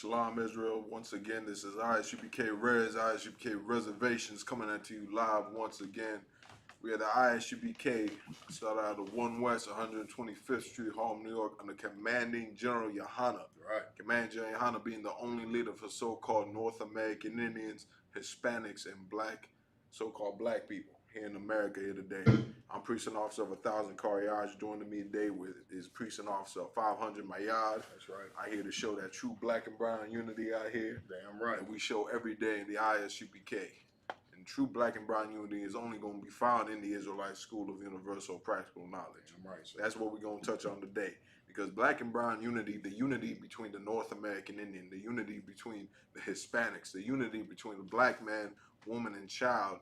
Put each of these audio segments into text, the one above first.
Shalom Israel. Once again, this is ISUPK Res, ISUPK Reservations coming at you live once again. We are the ISUPK, started out of 1 West 125th Street, Harlem, New York, under Commanding General Yohana. Right. Commanding General Yohana being the only leader for so-called North American Indians, Hispanics, and so-called black people here in America here today. I'm Precinct Officer of 1,000 car yards. Joining me today is Precinct Officer of 500 Mayad. That's right. I here to show that true black and brown unity out here. Damn right. And we show every day in the ISUPK. And true black and brown unity is only going to be found in the Israelite School of Universal Practical Knowledge. Damn right. So that's what we're going to touch on today. Because black and brown unity, the unity between the North American Indian, the unity between the Hispanics, the unity between the black man woman, and child,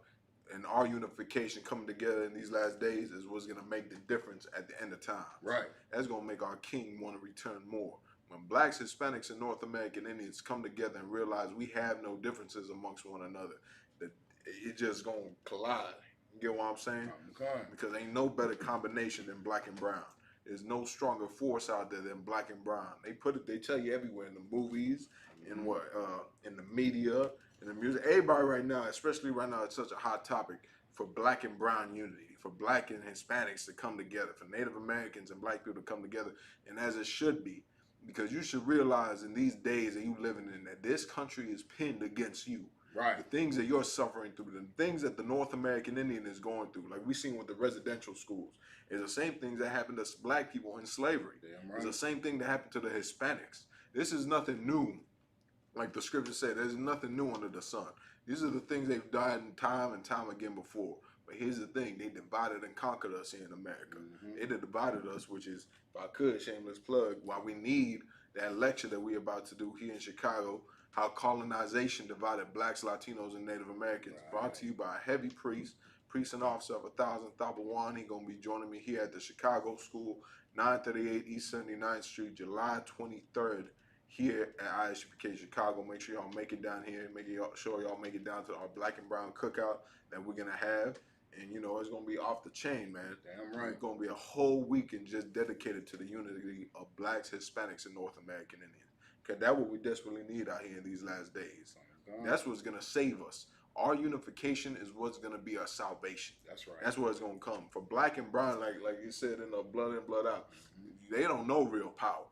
and our unification coming together in these last days is what's gonna make the difference at the end of time. Right. That's gonna make our king want to return more. When blacks, Hispanics, and North American Indians come together and realize we have no differences amongst one another, that it just gonna collide. You get what I'm saying? Okay. Because ain't no better combination than black and brown. There's no stronger force out there than black and brown. They tell you everywhere in the movies, in in the media, in the music. Everybody right now, especially right now, it's such a hot topic for black and brown unity, for black and Hispanics to come together, for Native Americans and black people to come together, and as it should be. Because you should realize in these days that you living in that this country is pinned against you. Right. The things that you're suffering through, the things that the North American Indian is going through, like we seen with the residential schools, is the same things that happened to black people in slavery. Damn right. It's the same thing that happened to the Hispanics. This is nothing new. Like the scripture said, there's nothing new under the sun. These are the things they've done time and time again before. But here's the thing, they divided and conquered us here in America. They divided us, which is, if I could, shameless plug, why we need that lecture that we're about to do here in Chicago, how colonization divided blacks, Latinos, and Native Americans. Right. Brought to you by a heavy priest and officer of 1000 Thabawan. He's going to be joining me here at the Chicago School, 938 East 79th Street, July 23rd, here at ISUPK Chicago. Make sure y'all make it down here. Sure y'all make it down to our black and brown cookout that we're going to have. And, you know, it's going to be off the chain, man. Damn right. It's going to be a whole weekend just dedicated to the unity of blacks, Hispanics, and North American Indians. Because that's what we desperately need out here in these last days. That's what's going to save us. Our unification is what's going to be our salvation. That's right. That's where it's going to come. For black and brown, like you said in the Blood In, Blood Out, they don't know real power.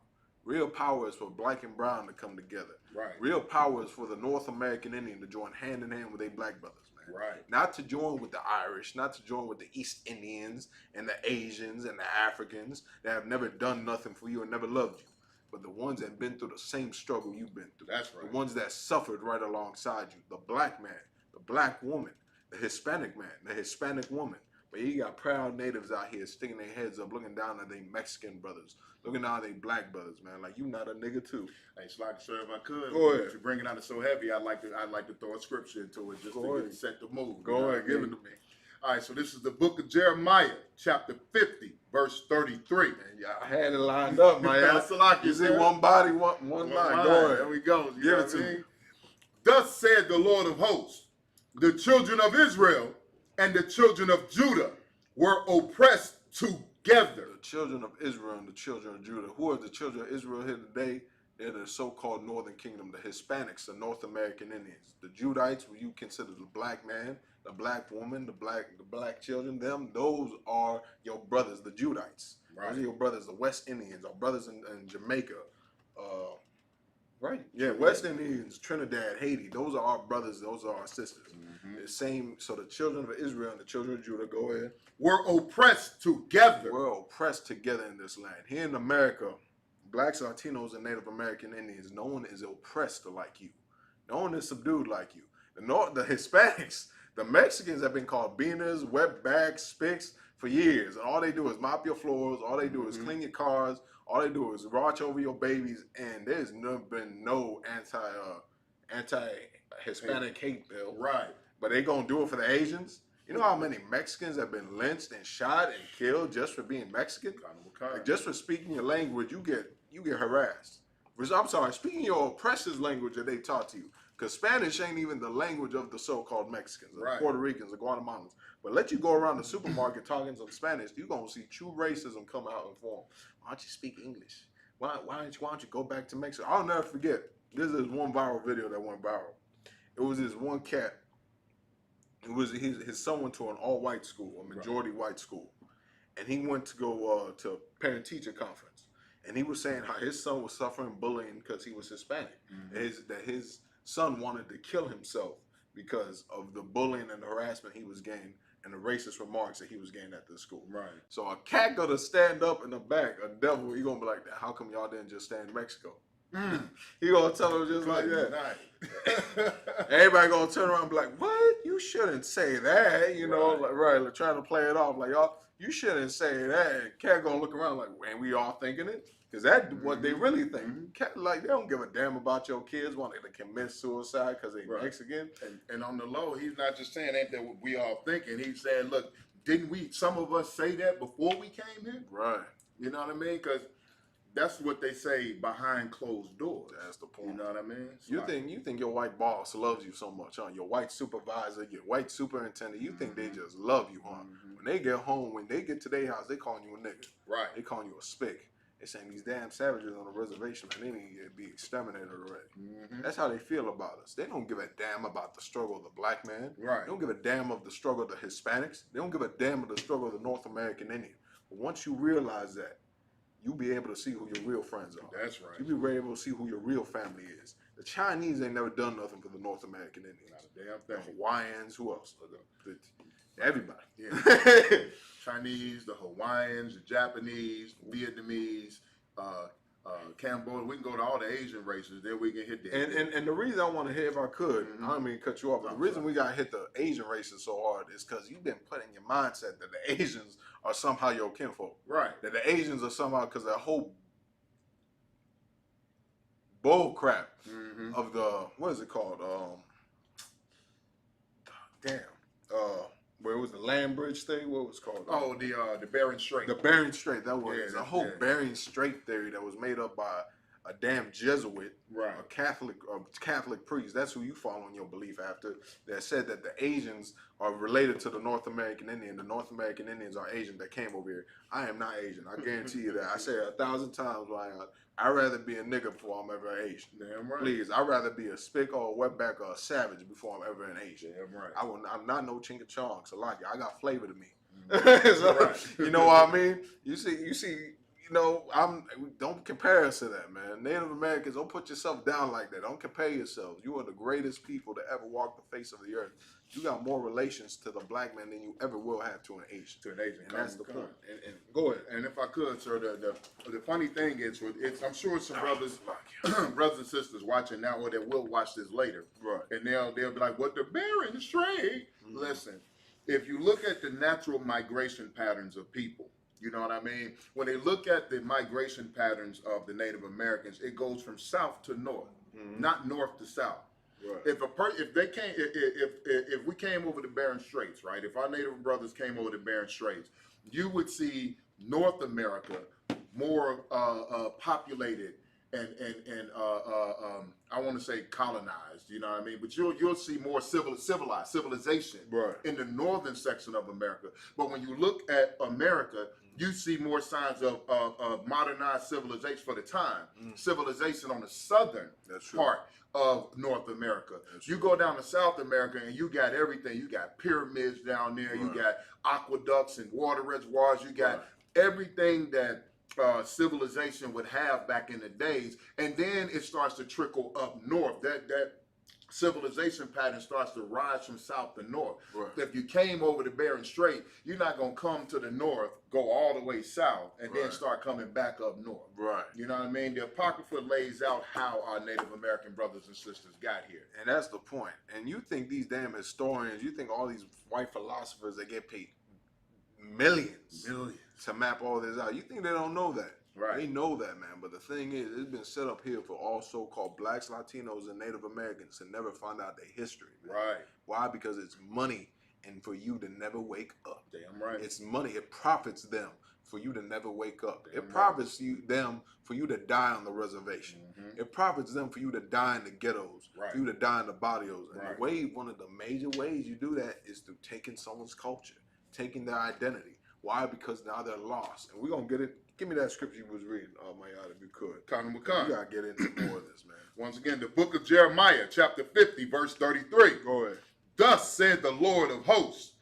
Real power is for black and brown to come together. Right. Real power is for the North American Indian to join hand in hand with their black brothers, man. Right. Not to join with the Irish, not to join with the East Indians and the Asians and the Africans that have never done nothing for you and never loved you. But the ones that have been through the same struggle you've been through. That's right. The ones that suffered right alongside you. The black man, the black woman, the Hispanic man, the Hispanic woman. But you got proud natives out here sticking their heads up, looking down at their Mexican brothers, looking down at their black brothers, man. Like, you not a nigga too. Hey, Slide, sir, if I could, go ahead. If you're bringing out it so heavy, I'd like to throw a scripture into it just to set the mood. Go ahead, give it to me. All right, so this is the book of Jeremiah, chapter 50, verse 33. Man, I had it lined up, man. You see, one body, one mind. Go ahead. There we go. Give it to me. Thus said the Lord of hosts, the children of Israel and the children of Judah were oppressed together. The children of Israel and the children of Judah. Who are the children of Israel here today? They're the so-called Northern Kingdom, the Hispanics, the North American Indians. The Judites, who you consider the black man, the black woman, the black children, those are your brothers, the Judites. Right. Those are your brothers, the West Indians, our brothers in Jamaica. Right. Yeah, West Indians, Trinidad, Haiti, those are our brothers, those are our sisters. The same, so the children of Israel and the children of Judah, go ahead. Were oppressed together. We're oppressed together in this land. Here in America, blacks, Latinos, and Native American Indians, no one is oppressed like you. No one is subdued like you. The Hispanics, the Mexicans have been called beaners, wetbacks, spics for years. And all they do is mop your floors. All they do is clean your cars. All they do is watch over your babies. And there's been no anti-Hispanic hate bill. Right. But they going to do it for the Asians? You know how many Mexicans have been lynched and shot and killed just for being Mexican? Like, just for speaking your language, you get harassed. I'm sorry, speaking your oppressor's language that they taught to you. Because Spanish ain't even the language of the so-called Mexicans, the Puerto Ricans, the Guatemalans. But let you go around the supermarket talking some Spanish, you're going to see true racism come out in form. Why don't you speak English? Why don't you go back to Mexico? I'll never forget. This is one viral video that went viral. It was this one cat. It was his son went to an all-white school, a majority white school. And he went to go to a parent-teacher conference. And he was saying how his son was suffering bullying because he was Hispanic. That his son wanted to kill himself because of the bullying and the harassment he was getting and the racist remarks that he was getting at the school. Right. So a cat gonna stand up in the back, a devil, he gonna be like, how come y'all didn't just stay in Mexico? He gonna tell him just like that. Everybody gonna turn around and be like, what? You shouldn't say that. You know, trying to play it off like, y'all, you shouldn't say that. Cat gonna look around like, ain't we all thinking it? Because that's what they really think. Mhm. Like, they don't give a damn about your kids wanting to commit suicide because they Right. Mexican. And on the low, he's not just saying ain't that what we all thinking. He's saying, look, didn't we, some of us say that before we came here? Right. You know what I mean? Because that's what they say behind closed doors. That's the point. You know what I mean? It's You like, think your white boss loves you so much, huh? Your white supervisor, your white superintendent, you think they Mhm. just love you, huh? Mhm. When they get home, when they get to their house, they calling you a nigga. right. They calling you a spick. They saying these damn savages on the reservation, man, they need to be exterminated already. Mhm. That's how they feel about us. They don't give a damn about the struggle of the black man. Right. They don't give a damn of the struggle of the Hispanics. They don't give a damn of the struggle of the North American Indian. But once you realize that, you'll be able to see who your real friends are. That's right. You'll be able to see who your real family is. The Chinese ain't never done nothing for the North American Indians. Not a damn The thing. Hawaiians, who else? Everybody. Yeah. Chinese, the Hawaiians, the Japanese, Vietnamese, Cambodia. We can go to all the Asian races. Then we can hit the And the reason I want to hit, if I could, Mhm. I don't mean to cut you off, but the I'm reason sorry. we got hit the Asian races so hard is because you've been put in your mindset that the Asians are somehow your kinfolk. right. That the Asians are somehow, because that whole bull crap Mm-hmm. of the, what is it called? Where it was the land bridge thing? What was it called? Oh, the Bering Strait. The Bering Strait. That was Yeah, a whole yeah. Bering Strait theory that was made up by a damn Jesuit, Right. a Catholic priest. That's who you follow in your belief after. That said that the Asians are related to the North American Indian. The North American Indians are Asian that came over here. I am not Asian. I guarantee you that. I say it 1,000 times. I'd rather be a nigga before I'm ever Asian. Damn right. Please, I'd rather be a spick or a wetback or a savage before I'm ever an Asian. Damn right. I'm not no chinka chong. So like, I got flavor to me. Mhm. So, Right. you know what I mean? You see. Don't compare us to that, man. Native Americans, don't put yourself down like that. Don't compare yourselves. You are the greatest people to ever walk the face of the earth. You got more relations to the black man than you ever will have to an Asian. To an Asian. And that's the Come. point. And go ahead. And if I could, sir, the funny thing is, I'm sure some brothers, brothers and sisters watching now, or that will watch this later, Right. and they'll be like, "What the Bering Strait?" Mhm. Listen, if you look at the natural migration patterns of people, you know what I mean. When they look at the migration patterns of the Native Americans, it goes from south to north, Mhm. not north to south. Right. If we came over the Bering Straits, right? If our Native brothers came over the Bering Straits, you would see North America more populated and I want to say colonized. You know what I mean? But you'll see more civilization Right. in the northern section of America. But when you look at America, you see more signs of modernized civilization for the time. Civilization on the southern That's true. part of North America. That's You true. go down to South America and you got everything. You got pyramids down there. You Right. got aqueducts and water reservoirs. You got Right. everything that civilization would have back in the days. And then it starts to trickle up north. That civilization pattern starts to rise from south to north. Right. If you came over the Bering Strait, you're not going to come to the north, go all the way south, and then Right. start coming back up north. Right. You know what I mean? The Apocrypha lays out how our Native American brothers and sisters got here. And that's the point. And you think these damn historians, you think all these white philosophers that get paid millions to map all this out, you think they don't know that? Right. They know that, man. But the thing is, it's been set up here for all so-called blacks, Latinos, and Native Americans to never find out their history, man. Right. Why? Because it's money, and for you to never wake up. Damn right. It's money. It profits them for you to never wake up. Damn It right. profits them for you to die on the reservation. Mhm. It profits them for you to die in the ghettos, Right. for you to die in the barrios. And Right. the way, one of the major ways you do that is through taking someone's culture, taking their identity. Why? Because now they're lost. And we're going to get it. Give me that scripture you was reading, Mayad, if you could. Khan You Makan. got to get into more of this, man. Once again, the book of Jeremiah, chapter 50, verse 33. Go ahead. Thus said the Lord of hosts,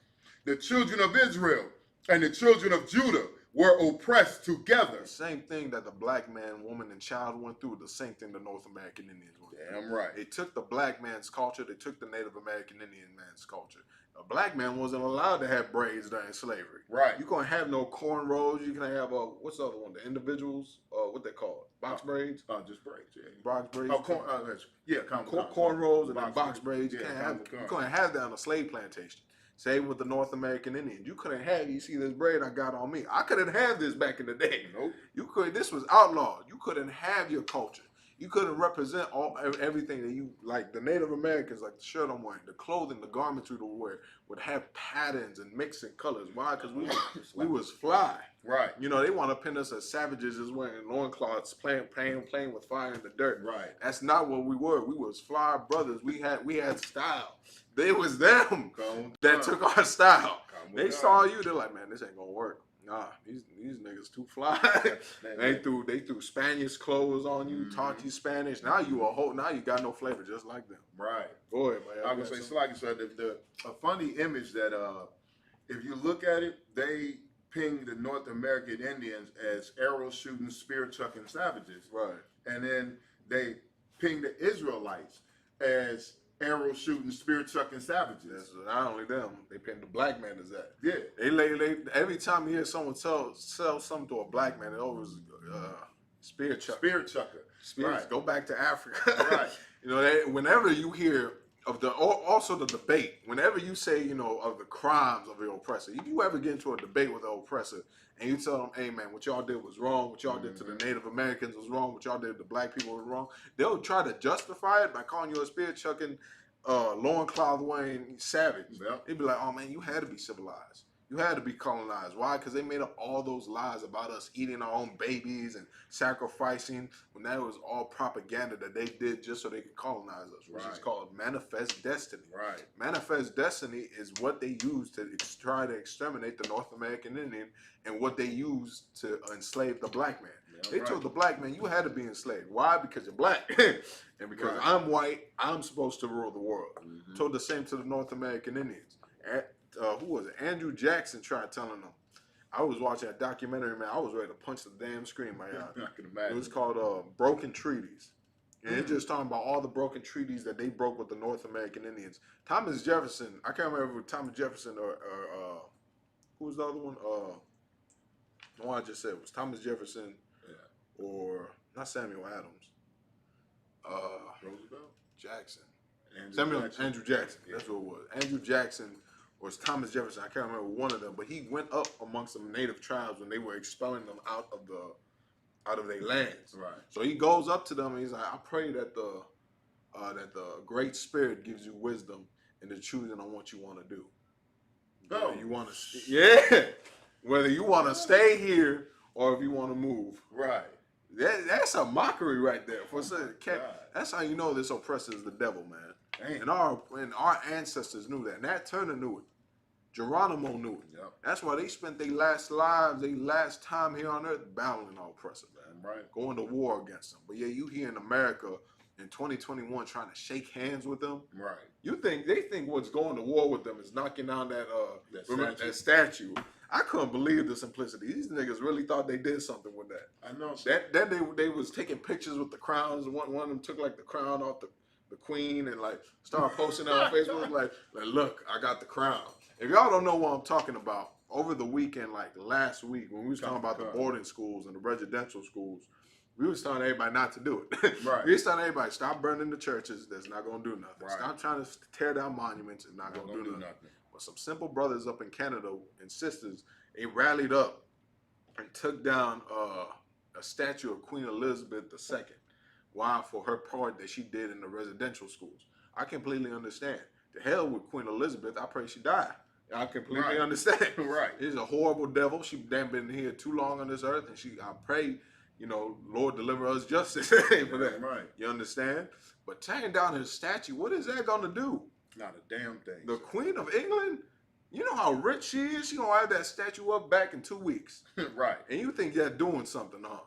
the children of Israel and the children of Judah were oppressed together. The same thing that the black man, woman, and child went through, the same thing the North American Indians went through. Damn right. They took the black man's culture, they took the Native American Indian man's culture. A black man wasn't allowed to have braids during slavery. Right. You can't have no cornrows. You can have what's the other one? The individuals, what they call it? Box braids. Just braids. Yeah. Box braids. Oh, cornrows and then box braids. You Yeah, can't have. You can't have that on a slave plantation. Same with the North American Indians. You couldn't have, you see this braid I got on me. I couldn't have this back in the day. Nope. You could, this was outlawed. You couldn't have your culture. You couldn't represent everything that you, like the Native Americans, like the shirt I'm wearing, the clothing, the garments we would wear would have patterns and mixing colors. Why? Because we was fly. Right. You know, they want to pin us as savages just wearing loincloths, playing with fire in the dirt. Right. That's not what we were. We was fly brothers. We had style. They was them that took our style. They saw you, they're like, man, this ain't gonna work. Nah, these niggas too fly. they threw Spanish clothes on you, taught you Spanish. Now you got no flavor, just like them. Right. Go ahead, man. I was gonna say, so like you said, a funny image that if you look at it, they ping the North American Indians as arrow shooting, spear chucking savages. Right. And then they ping the Israelites as arrow shooting, spear chucking savages. That's not only them, they pin the black man as that. Yeah. They every time you hear someone sell something to a black man, it always spear chucker. Spear chucker. Spears. Right. Go back to Africa. Right. You know, whenever you hear of also the debate, whenever you say, you know, of the crimes of the oppressor, if you ever get into a debate with the oppressor and you tell them, hey man, what y'all did was wrong, what y'all did to the Native Americans was wrong, what y'all did to the black people was wrong, they'll try to justify it by calling you a spear chucking, loincloth wearing savage. Yep. They'd be like, oh man, you had to be civilized. You had to be colonized. Why? Because they made up all those lies about us eating our own babies and sacrificing, when that was all propaganda that they did just so they could colonize us, which is called manifest destiny. Right. Manifest destiny is what they use to try to exterminate the North American Indian and what they use to enslave the black man. Yeah, they told the black man, you had to be enslaved. Why? Because you're black. And because I'm white, I'm supposed to rule the world. Told the same to the North American Indians. Who was it? Andrew Jackson tried telling them. I was watching a documentary, man. I was ready to punch the damn screen, man. I can imagine. It was called Broken Treaties. And it's just talking about all the broken treaties that they broke with the North American Indians. Thomas Jefferson, I can't remember if Thomas Jefferson or who was the other one? The one I just said was Thomas Jefferson or not Samuel Adams. Roosevelt? Jackson. Jackson. Andrew Jackson. That's what it was. Andrew Jackson or Thomas Jefferson. I can't remember one of them, but he went up amongst some native tribes when they were expelling them out of their lands. Right. So he goes up to them and he's like, I pray that the Great Spirit gives you wisdom in the choosing on what you want to do. Oh. Whether you want to, whether you want to stay here or if you want to move. Right. That's a mockery right there. That's how you know this oppressor is the devil, man. Dang. And our ancestors knew that. And Nat Turner knew it. Geronimo knew it. Yep. That's why they spent their last lives, their last time here on earth battling our oppressor, man. Right. Going to war against them. But yeah, you here in America in 2021 trying to shake hands with them. Right. They think what's going to war with them is knocking down that statue. I couldn't believe the simplicity. These niggas really thought they did something with that. I know. Then they was taking pictures with the crowns. One of them took like the crown off the queen and like started posting it on Facebook like, look, I got the crown. If y'all don't know what I'm talking about, over the weekend, like last week, when we was talking about the boarding schools and the residential schools, we was telling everybody not to do it. Right. We was telling everybody, stop burning the churches. That's not going to do nothing. Right. Stop trying to tear down monuments. It's not going to do nothing. But some simple brothers up in Canada and sisters, they rallied up and took down a statue of Queen Elizabeth II. Why? For her part that she did in the residential schools. I completely understand. To hell with Queen Elizabeth. I pray she die. I completely understand. Right. She's a horrible devil. She damn been here too long on this earth, and I pray, Lord deliver us justice for that. Right. You understand? But tearing down her statue, what is that gonna do? Not a damn thing. The Queen of England, you know how rich she is? She gonna have that statue up back in 2 weeks. Right. And you think you're doing something, huh?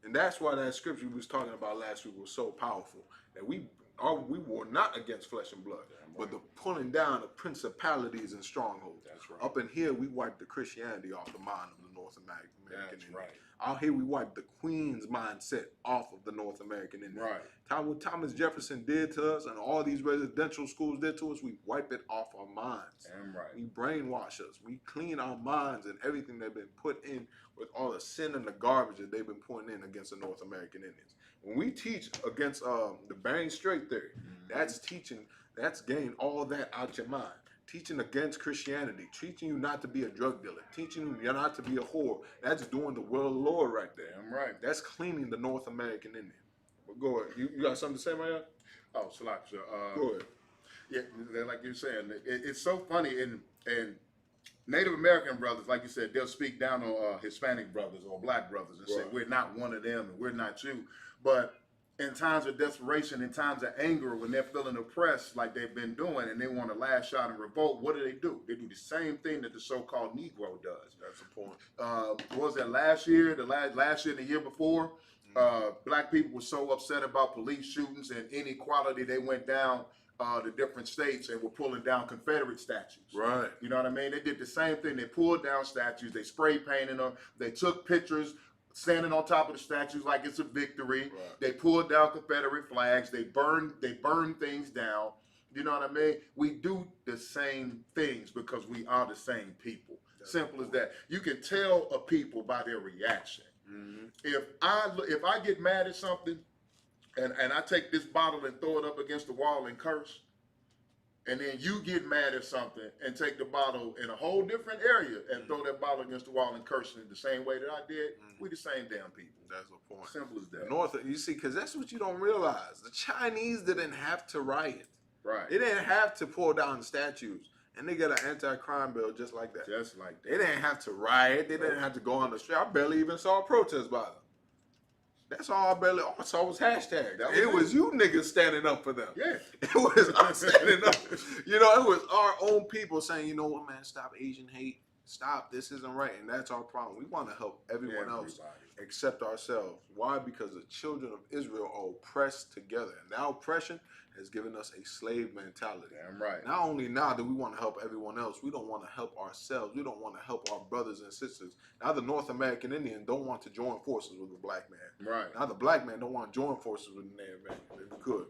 And that's why that scripture we was talking about last week was so powerful. That we were not against flesh and blood, but the pulling down of principalities and strongholds. That's right. Up in here, we wiped the Christianity off the mind of the North American Indian. Right. Out here, we wiped the Queen's mindset off of the North American Indian. Right. What Thomas Jefferson did to us and all these residential schools did to us, we wipe it off our minds. Damn right. We brainwash us. We clean our minds and everything they've been put in with all the sin and the garbage that they've been putting in against the North American Indians. When we teach against the Bering Strait theory, that's teaching, that's getting all that out your mind. teaching against Christianity, teaching you not to be a drug dealer, teaching you you're not to be a whore. That's doing the will of the Lord right there. Damn right. That's cleaning the North American Indian. But go ahead. You got something to say, man? Oh, Salak, Go ahead. yeah, like you're saying, it's so funny. And Native American brothers, like you said, they'll speak down on Hispanic brothers or black brothers and say, Right. we're not one of them and we're not you. But in times of desperation, in times of anger, when they're feeling oppressed like they've been doing and they want to lash out and revolt, what do? They do the same thing that the so-called Negro does. That's the point. What was that last year? Last year and the year before, black people were so upset about police shootings and inequality, they went down to different states and were pulling down Confederate statues. Right. You know what I mean? They did the same thing. They pulled down statues. They spray painted them. They took pictures standing on top of the statues like it's a victory. Right. They pulled down Confederate flags. They burned things down. You know what I mean? We do the same things because we are the same people. That's Simple as that. You can tell a people by their reaction. Mm-hmm. If I get mad at something and I take this bottle and throw it up against the wall and curse, and then you get mad at something and take the bottle in a whole different area and throw that bottle against the wall and curse it the same way that I did, we the same damn people. That's the point. Simple as that. North, you see, because that's what you don't realize. The Chinese didn't have to riot. Right. They didn't have to pull down statues. And they got an anti-crime bill just like that. Just like They that. didn't have to riot. They didn't have to go on the street. I barely even saw a protest by them. That's all all I saw was hashtags. That was It it. was you niggas standing up for them. Yeah. It was us standing up. You know, it was our own people saying, you know what, man, stop Asian hate. Stop. This isn't right. And that's our problem. We want to help everyone else except ourselves. Why? Because the children of Israel are oppressed together. And that oppression has given us a slave mentality. Damn right. Not only now do we want to help everyone else, we don't want to help ourselves. We don't want to help our brothers and sisters. Now the North American Indian don't want to join forces with the black man. Right. Now the black man don't want to join forces with the Native American. If we could.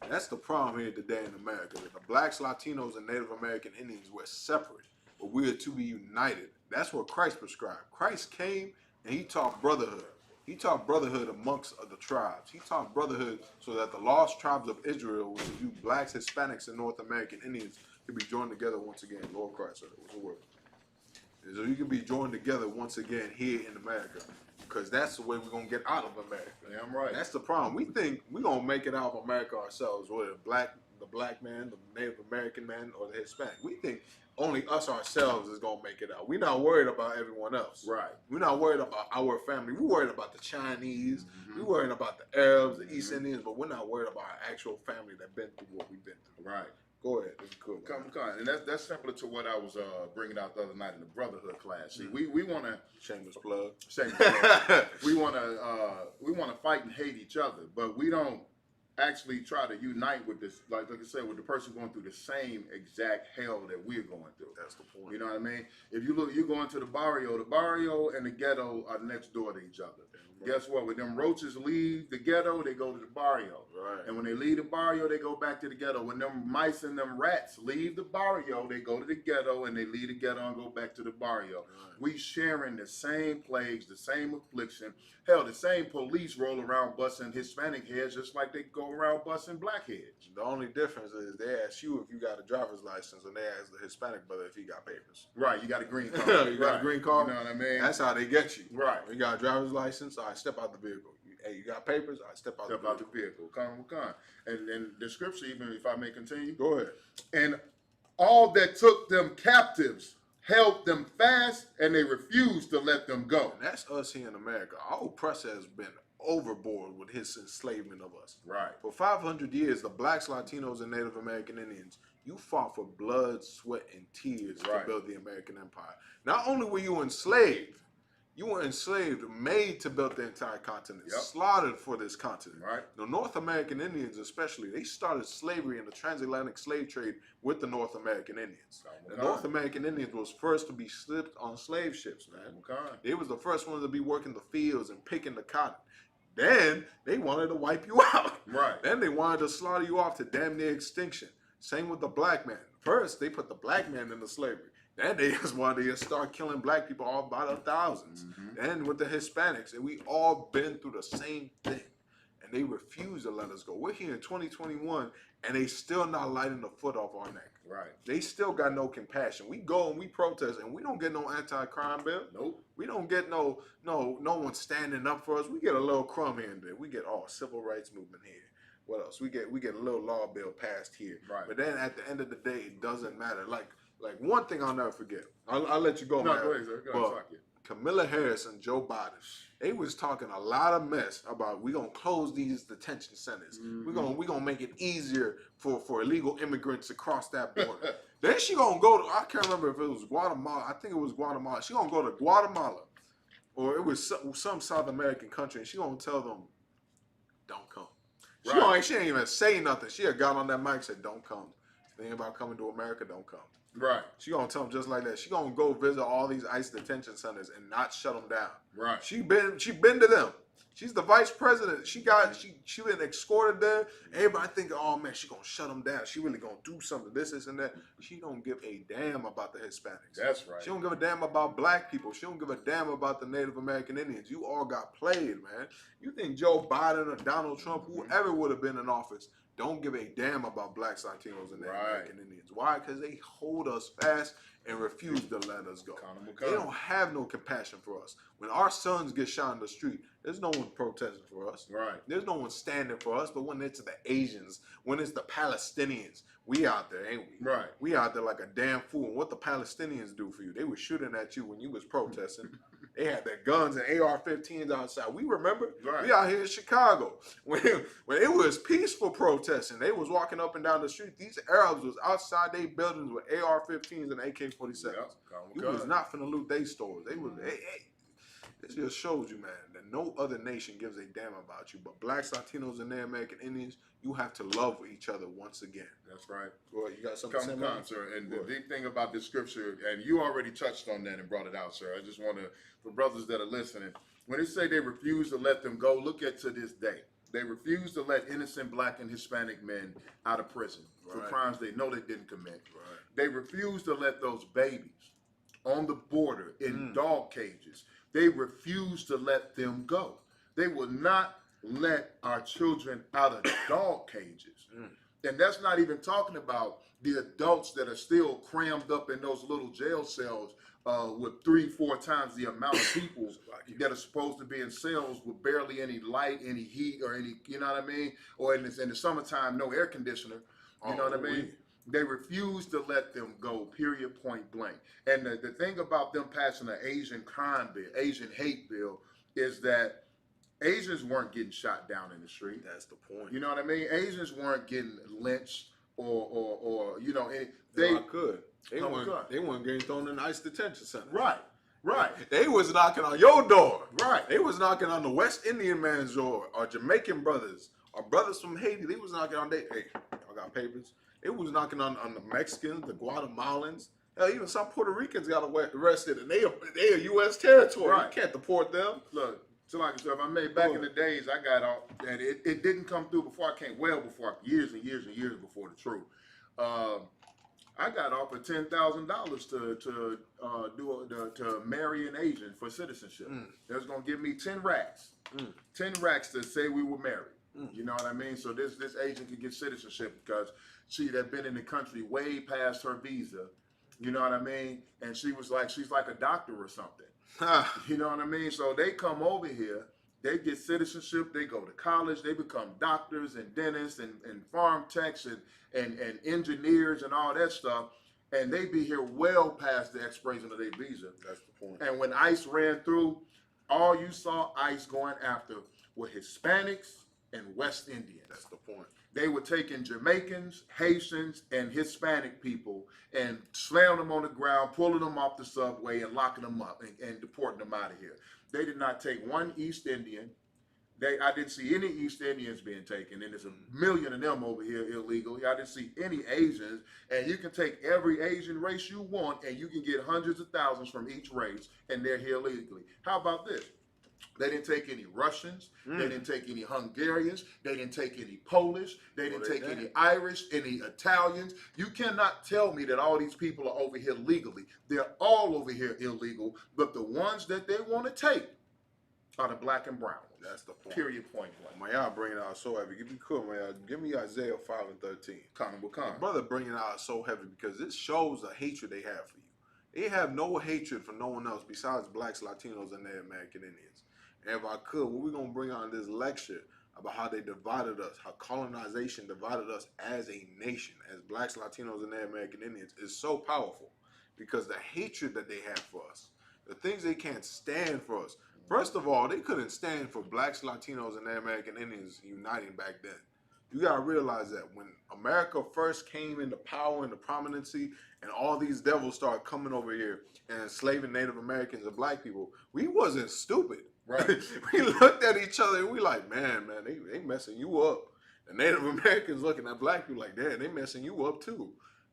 That's the problem here today in America. That the blacks, Latinos, and Native American Indians, we're separate, but we are to be united. That's what Christ prescribed. Christ came and he taught brotherhood. He taught brotherhood amongst the tribes. He taught brotherhood so that the lost tribes of Israel, which is you blacks, Hispanics, and North American Indians, can be joined together once again. Lord Christ, what's the word? So you can be joined together once again here in America, because that's the way we're gonna get out of America. Damn right. That's the problem. We think we're gonna make it out of America ourselves, whether the black man, the Native American man, or the Hispanic. We think only us ourselves is gonna make it out. We're not worried about everyone else. Right. We're not worried about our family. We're worried about the Chinese. We're worried about the Arabs, the East Indians, but we're not worried about our actual family that been through what we've been through. Right. Go ahead. It's cool. Come, and that's similar to what I was bringing out the other night in the brotherhood class. See, we want to Shameless plug. we want to fight and hate each other, but we don't actually try to unite with this, like I said, with the person going through the same exact hell that we're going through. That's the point. You know what I mean? If you look, you go into the barrio and the ghetto are next door to each other. Right. Guess what? When them roaches leave the ghetto, they go to the barrio. Right. And when they leave the barrio, they go back to the ghetto. When them mice and them rats leave the barrio, they go to the ghetto, and they leave the ghetto and go back to the barrio. Right. We sharing the same plagues, the same affliction. Hell, the same police roll around busting Hispanic heads just like they go around busting black heads. The only difference is they ask you if you got a driver's license, and they ask the Hispanic brother if he got papers. Right, you got a green card. You got a green card? You know what I mean? That's how they get you. Right. You got a driver's license, all right, step out the vehicle. Hey, you got papers? All right, step out Step the out vehicle. the vehicle. Come. And the scripture, even if I may continue. Go ahead. And all that took them captives held them fast, and they refused to let them go. And that's us here in America. Our oppressor has been overboard with his enslavement of us. Right. For 500 years, the blacks, Latinos, and Native American Indians, you fought for blood, sweat, and tears to Right. build the American empire. Not only were you enslaved, made to build the entire continent, Yep. slaughtered for this continent. Right. The North American Indians especially, they started slavery in the transatlantic slave trade with the North American Indians. The North American Indians was first to be slipped on slave ships, man. They was the first ones to be working the fields and picking the cotton. Then they wanted to wipe you out. Right. Then they wanted to slaughter you off to damn near extinction. Same with the black man. First, they put the black man into slavery. Then they just wanted to start killing black people all by the thousands. Then with the Hispanics, and we all been through the same thing. And they refuse to let us go. We're here in 2021, and they still not lighting the foot off our neck. Right. They still got no compassion. We go and we protest, and we don't get no anti-crime bill. Nope. We don't get no one standing up for us. We get a little crumb here and there. We get civil rights movement here. What else? We get a little law bill passed here. Right. But then at the end of the day, it doesn't matter. Like one thing I'll never forget. I'll let you go, No, man. go ahead, sir. Go ahead, talk it. Kamala Harris and Joe Biden, they was talking a lot of mess about we gonna close these detention centers. Mm-hmm. We gonna make it easier for illegal immigrants to cross that border. Then she gonna go to, I can't remember if it was Guatemala. I think it was Guatemala. She gonna go to Guatemala, or it was some South American country, and she gonna tell them, don't come. She ain't even say nothing. She had got on that mic and said, don't come. If they ain't about coming to America, don't come. Right. She gonna tell them just like that. She gonna go visit all these ICE detention centers and not shut them down. Right. She been to them. She's the vice president. She been escorted there. Everybody thinking, oh man, she gonna shut them down. She really gonna do something. This and that. She don't give a damn about the Hispanics. That's right. She don't give a damn about black people. She don't give a damn about the Native American Indians. You all got played, man. You think Joe Biden or Donald Trump, whoever would have been in office, don't give a damn about blacks, Latinos, and Native American Indians. Why? Because they hold us fast and refuse to let us go. They don't have no compassion for us. When our sons get shot in the street, there's no one protesting for us. Right. There's no one standing for us. But when it's the Asians, when it's the Palestinians, we out there, ain't we? Right. We out there like a damn fool. And what the Palestinians do for you? They were shooting at you when you was protesting. They had their guns and AR-15s outside. We remember. Right. We out here in Chicago when it was peaceful protesting. They was walking up and down the street. These Arabs was outside their buildings with AR-15s and AK-47s. Yep. You was not finna loot their stores. They was. This just shows you, man, that no other nation gives a damn about you. But blacks, Latinos, and Native American Indians, you have to love each other once again. That's right. Well, you got something to say about it? Sir. And the big thing about this scripture, and you already touched on that and brought it out, sir. I just want to, for brothers that are listening, when they say they refuse to let them go, look at to this day. They refuse to let innocent black and Hispanic men out of prison for crimes they know they didn't commit. Right. They refuse to let those babies on the border in dog cages. They refuse to let them go. They will not let our children out of dog cages. And that's not even talking about the adults that are still crammed up in those little jail cells with 3-4 times the amount of people that are supposed to be in cells with barely any light, any heat, or any, you know what I mean? Or in the summertime, no air conditioner, you know what I mean? They refuse to let them go, period, point blank. And the thing about them passing an Asian crime bill, Asian hate bill, is that Asians weren't getting shot down in the street. That's the point. You know what I mean? Asians weren't getting lynched or you know, They weren't getting thrown in ICE detention center. Right. They was knocking on your door. Right. They was knocking on the West Indian man's door, or Jamaican brothers, or brothers from Haiti. They was knocking on hey, y'all got papers? It was knocking on the Mexicans, the Guatemalans. Hell, even some Puerto Ricans got arrested, and they are U.S. territory. Right. You can't deport them. Look, so like I said, I made back in the days, I got off, and it didn't come through before I came, years and years and years before the truth. I got offered $10,000 to marry an Asian for citizenship. They was gonna give me 10 racks, 10 racks to say we were married. You know what I mean? So this Asian could get citizenship because she'd have been in the country way past her visa. You know what I mean? And she's like a doctor or something. You know what I mean? So they come over here, they get citizenship, they go to college, they become doctors and dentists and farm techs and engineers and all that stuff. And they be here well past the expiration of their visa. That's the point. And when ICE ran through, all you saw ICE going after were Hispanics and West Indians. That's the point. They were taking Jamaicans, Haitians, and Hispanic people and slamming them on the ground, pulling them off the subway and locking them up and deporting them out of here. They did not take one East Indian. I didn't see any East Indians being taken, and there's a million of them over here illegally. I didn't see any Asians, and you can take every Asian race you want, and you can get hundreds of thousands from each race, and they're here illegally. How about this? They didn't take any Russians. They didn't take any Hungarians. They didn't take any Polish. They didn't take any Irish, any Italians. You cannot tell me that all these people are over here legally. They're all over here illegal, but the ones that they want to take are the black and brown ones. That's the point. Period, point blank. Man, y'all bringing it out so heavy. Give me cool, man. Give me Isaiah 5:13. Common with common. My brother bringing it out so heavy because it shows the hatred they have for you. They have no hatred for no one else besides blacks, Latinos, and Native American Indians. And if I could, what we're going to bring on this lecture about how they divided us, how colonization divided us as a nation, as blacks, Latinos, and Native American Indians, is so powerful because the hatred that they have for us, the things they can't stand for us. First of all, they couldn't stand for blacks, Latinos, and Native American Indians uniting back then. You gotta realize that when America first came into power and the prominency, and all these devils started coming over here and enslaving Native Americans and black people, we wasn't stupid. Right. We looked at each other and we like, man, they messing you up. The Native Americans looking at black people like, damn, they messing you up too.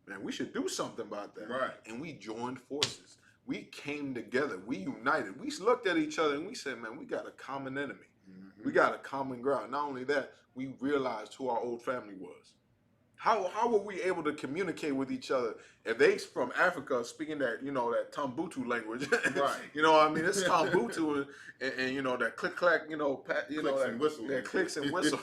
Man, we should do something about that. Right. And we joined forces. We came together. We united. We looked at each other and we said, man, we got a common enemy. We got a common ground. Not only that, we realized who our old family was. How were we able to communicate with each other if they from Africa speaking that, that Tambutu language? Right. You know what I mean? It's Tambutu and that click clack, and whistles. that clicks and whistles,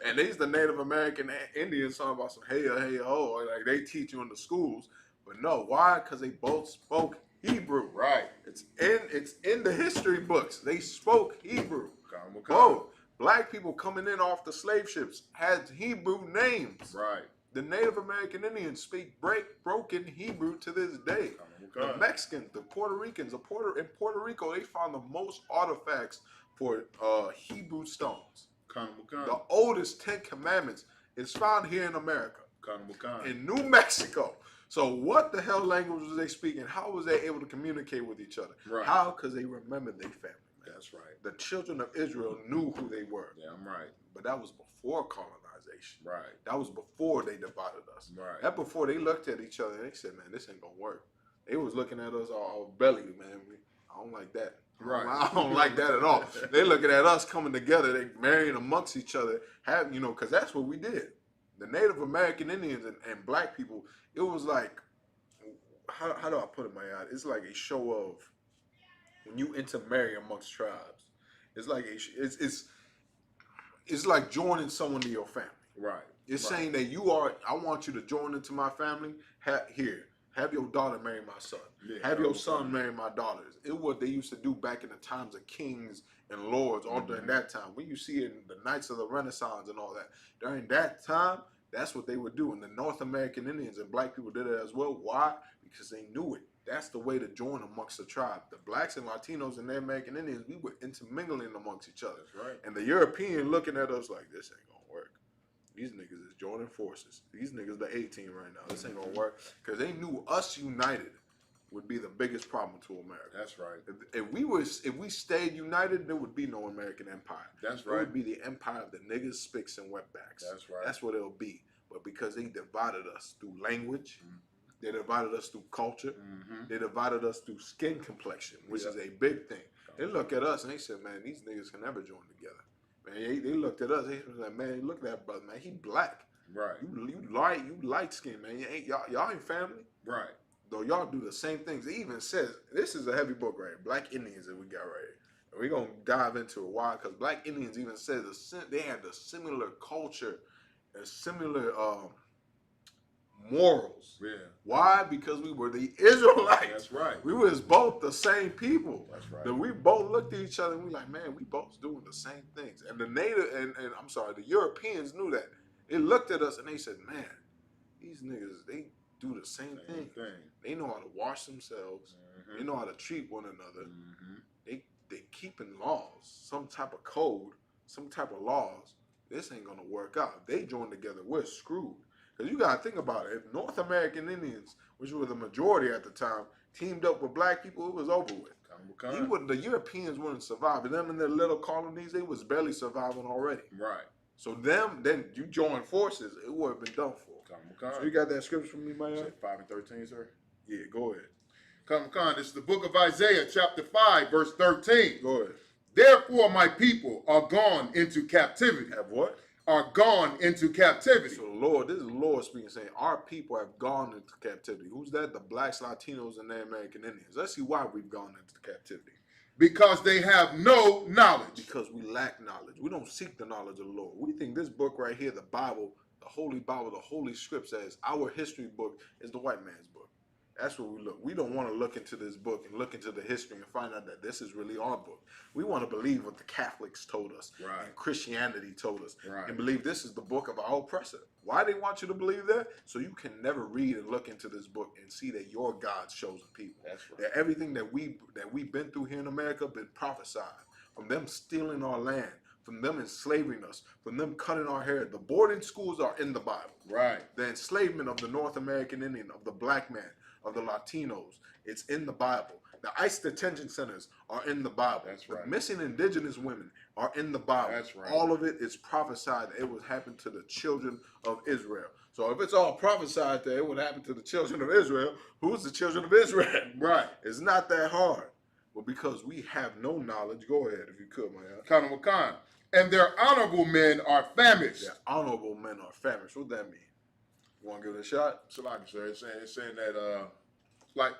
And these the Native American Indians talking about some hey ho, like they teach you in the schools. But no, why? Because they both spoke Hebrew. Right. It's in the history books. They spoke Hebrew. Common with Both. common. Black people coming in off the slave ships had Hebrew names. Right. The Native American Indians speak broken Hebrew to this day. Common with The common. Mexicans, the Puerto Ricans, in Puerto Rico, they found the most artifacts for Hebrew stones. Common with The common. oldest 10 Commandments is found here in America, Common with common. in New Mexico. So what the hell language was they speaking? How was they able to communicate with each other? Right. How? Because they remembered their family. That's right. The children of Israel knew who they were. Yeah, I'm right. But that was before colonization. Right. That was before they divided us. Right. That before they looked at each other and they said, man, this ain't gonna work. They was looking at us all belly, man. I don't like that. Right. I don't like that at all. They looking at us coming together, they marrying amongst each other, because that's what we did. The Native American Indians and black people, it was like, how do I put it, my God? It's like a show of when you intermarry amongst tribes. It's like it's like joining someone to your family. Right. It's Right. saying that I want you to join into my family. Have your daughter marry my son. Yeah, Have your okay. son marry my daughters. It's what they used to do back in the times of kings and lords, all during that time. When you see it in the Knights of the Renaissance and all that, during that time, that's what they would do. And the North American Indians and black people did it as well. Why? Because they knew it. That's the way to join amongst the tribe. The blacks and Latinos and the American Indians, we were intermingling amongst each other. That's right. And the European looking at us like, this ain't gonna work. These niggas is joining forces. These niggas the 18 right now. This ain't gonna work. Because they knew us united would be the biggest problem to America. That's right. If we stayed united, there would be no American empire. That's It right. would be the empire of the niggas, spics, and wetbacks. That's right. That's what it'll be. But because they divided us through language, they divided us through culture, Mm-hmm. they divided us through skin complexion, which is a big thing. They look at us and they said, man, these niggas can never join together. Man, they looked at us, they was like, man, look at that brother, man, he black. Right. You light skin, man. Y'all ain't family. Right. Though y'all do the same things. It even says, this is a heavy book right here, Black Indians that we got right here. And we're going to dive into it. Why? Because Black Indians even said they had the similar culture and similar morals. Yeah. Why? Because we were the Israelites. That's right. We was both the same people. That's right. That we both looked at each other and we like, man, we both doing the same things. And the the Europeans knew that. They looked at us and they said, man, these niggas, they do the same thing. They know how to wash themselves. Mm-hmm. They know how to treat one another. Mm-hmm. They keeping laws, some type of code, some type of laws. This ain't gonna work out. If they join together, we're screwed. Because you gotta think about it. If North American Indians, which were the majority at the time, teamed up with black people, it was over with. The Europeans wouldn't survive. And them in their little colonies, they was barely surviving already. Right. So then you join forces, it would have been done for. So you got that scripture from me, man? 5:13, sir. Yeah, go ahead. Come. This is the book of Isaiah, chapter 5, verse 13. Go ahead. Therefore, my people are gone into captivity. Have what? Are gone into captivity. So this is the Lord speaking, saying, our people have gone into captivity. Who's that? The blacks, Latinos, and the American Indians. Let's see why we've gone into captivity. Because they have no knowledge. Because we lack knowledge. We don't seek the knowledge of the Lord. We think this book right here, the Bible, the Holy Bible, the Holy Script says our history book is the white man's book. That's what we look. We don't want to look into this book and look into the history and find out that this is really our book. We want to believe what the Catholics told us Right. and Christianity told us Right. and believe this is the book of our oppressor. Why they want you to believe that? So you can never read and look into this book and see that you're God's chosen people. That's right. That everything that we've been through here in America been prophesied. From them stealing our land, from them enslaving us, from them cutting our hair. The boarding schools are in the Bible. Right. The enslavement of the North American Indian, of the black man, of the Latinos, it's in the Bible. The ICE detention centers are in the Bible. That's right. The missing indigenous women are in the Bible. That's right. All of it is prophesied that it would happen to the children of Israel. So if it's all prophesied that it would happen to the children of Israel, who's the children of Israel? Right. It's not that hard. But because we have no knowledge, go ahead if you could, man. Kana Wakan. And their honorable men are famished. That honorable men are famished. What that mean? You want to give it a shot? So like I said, it's saying that like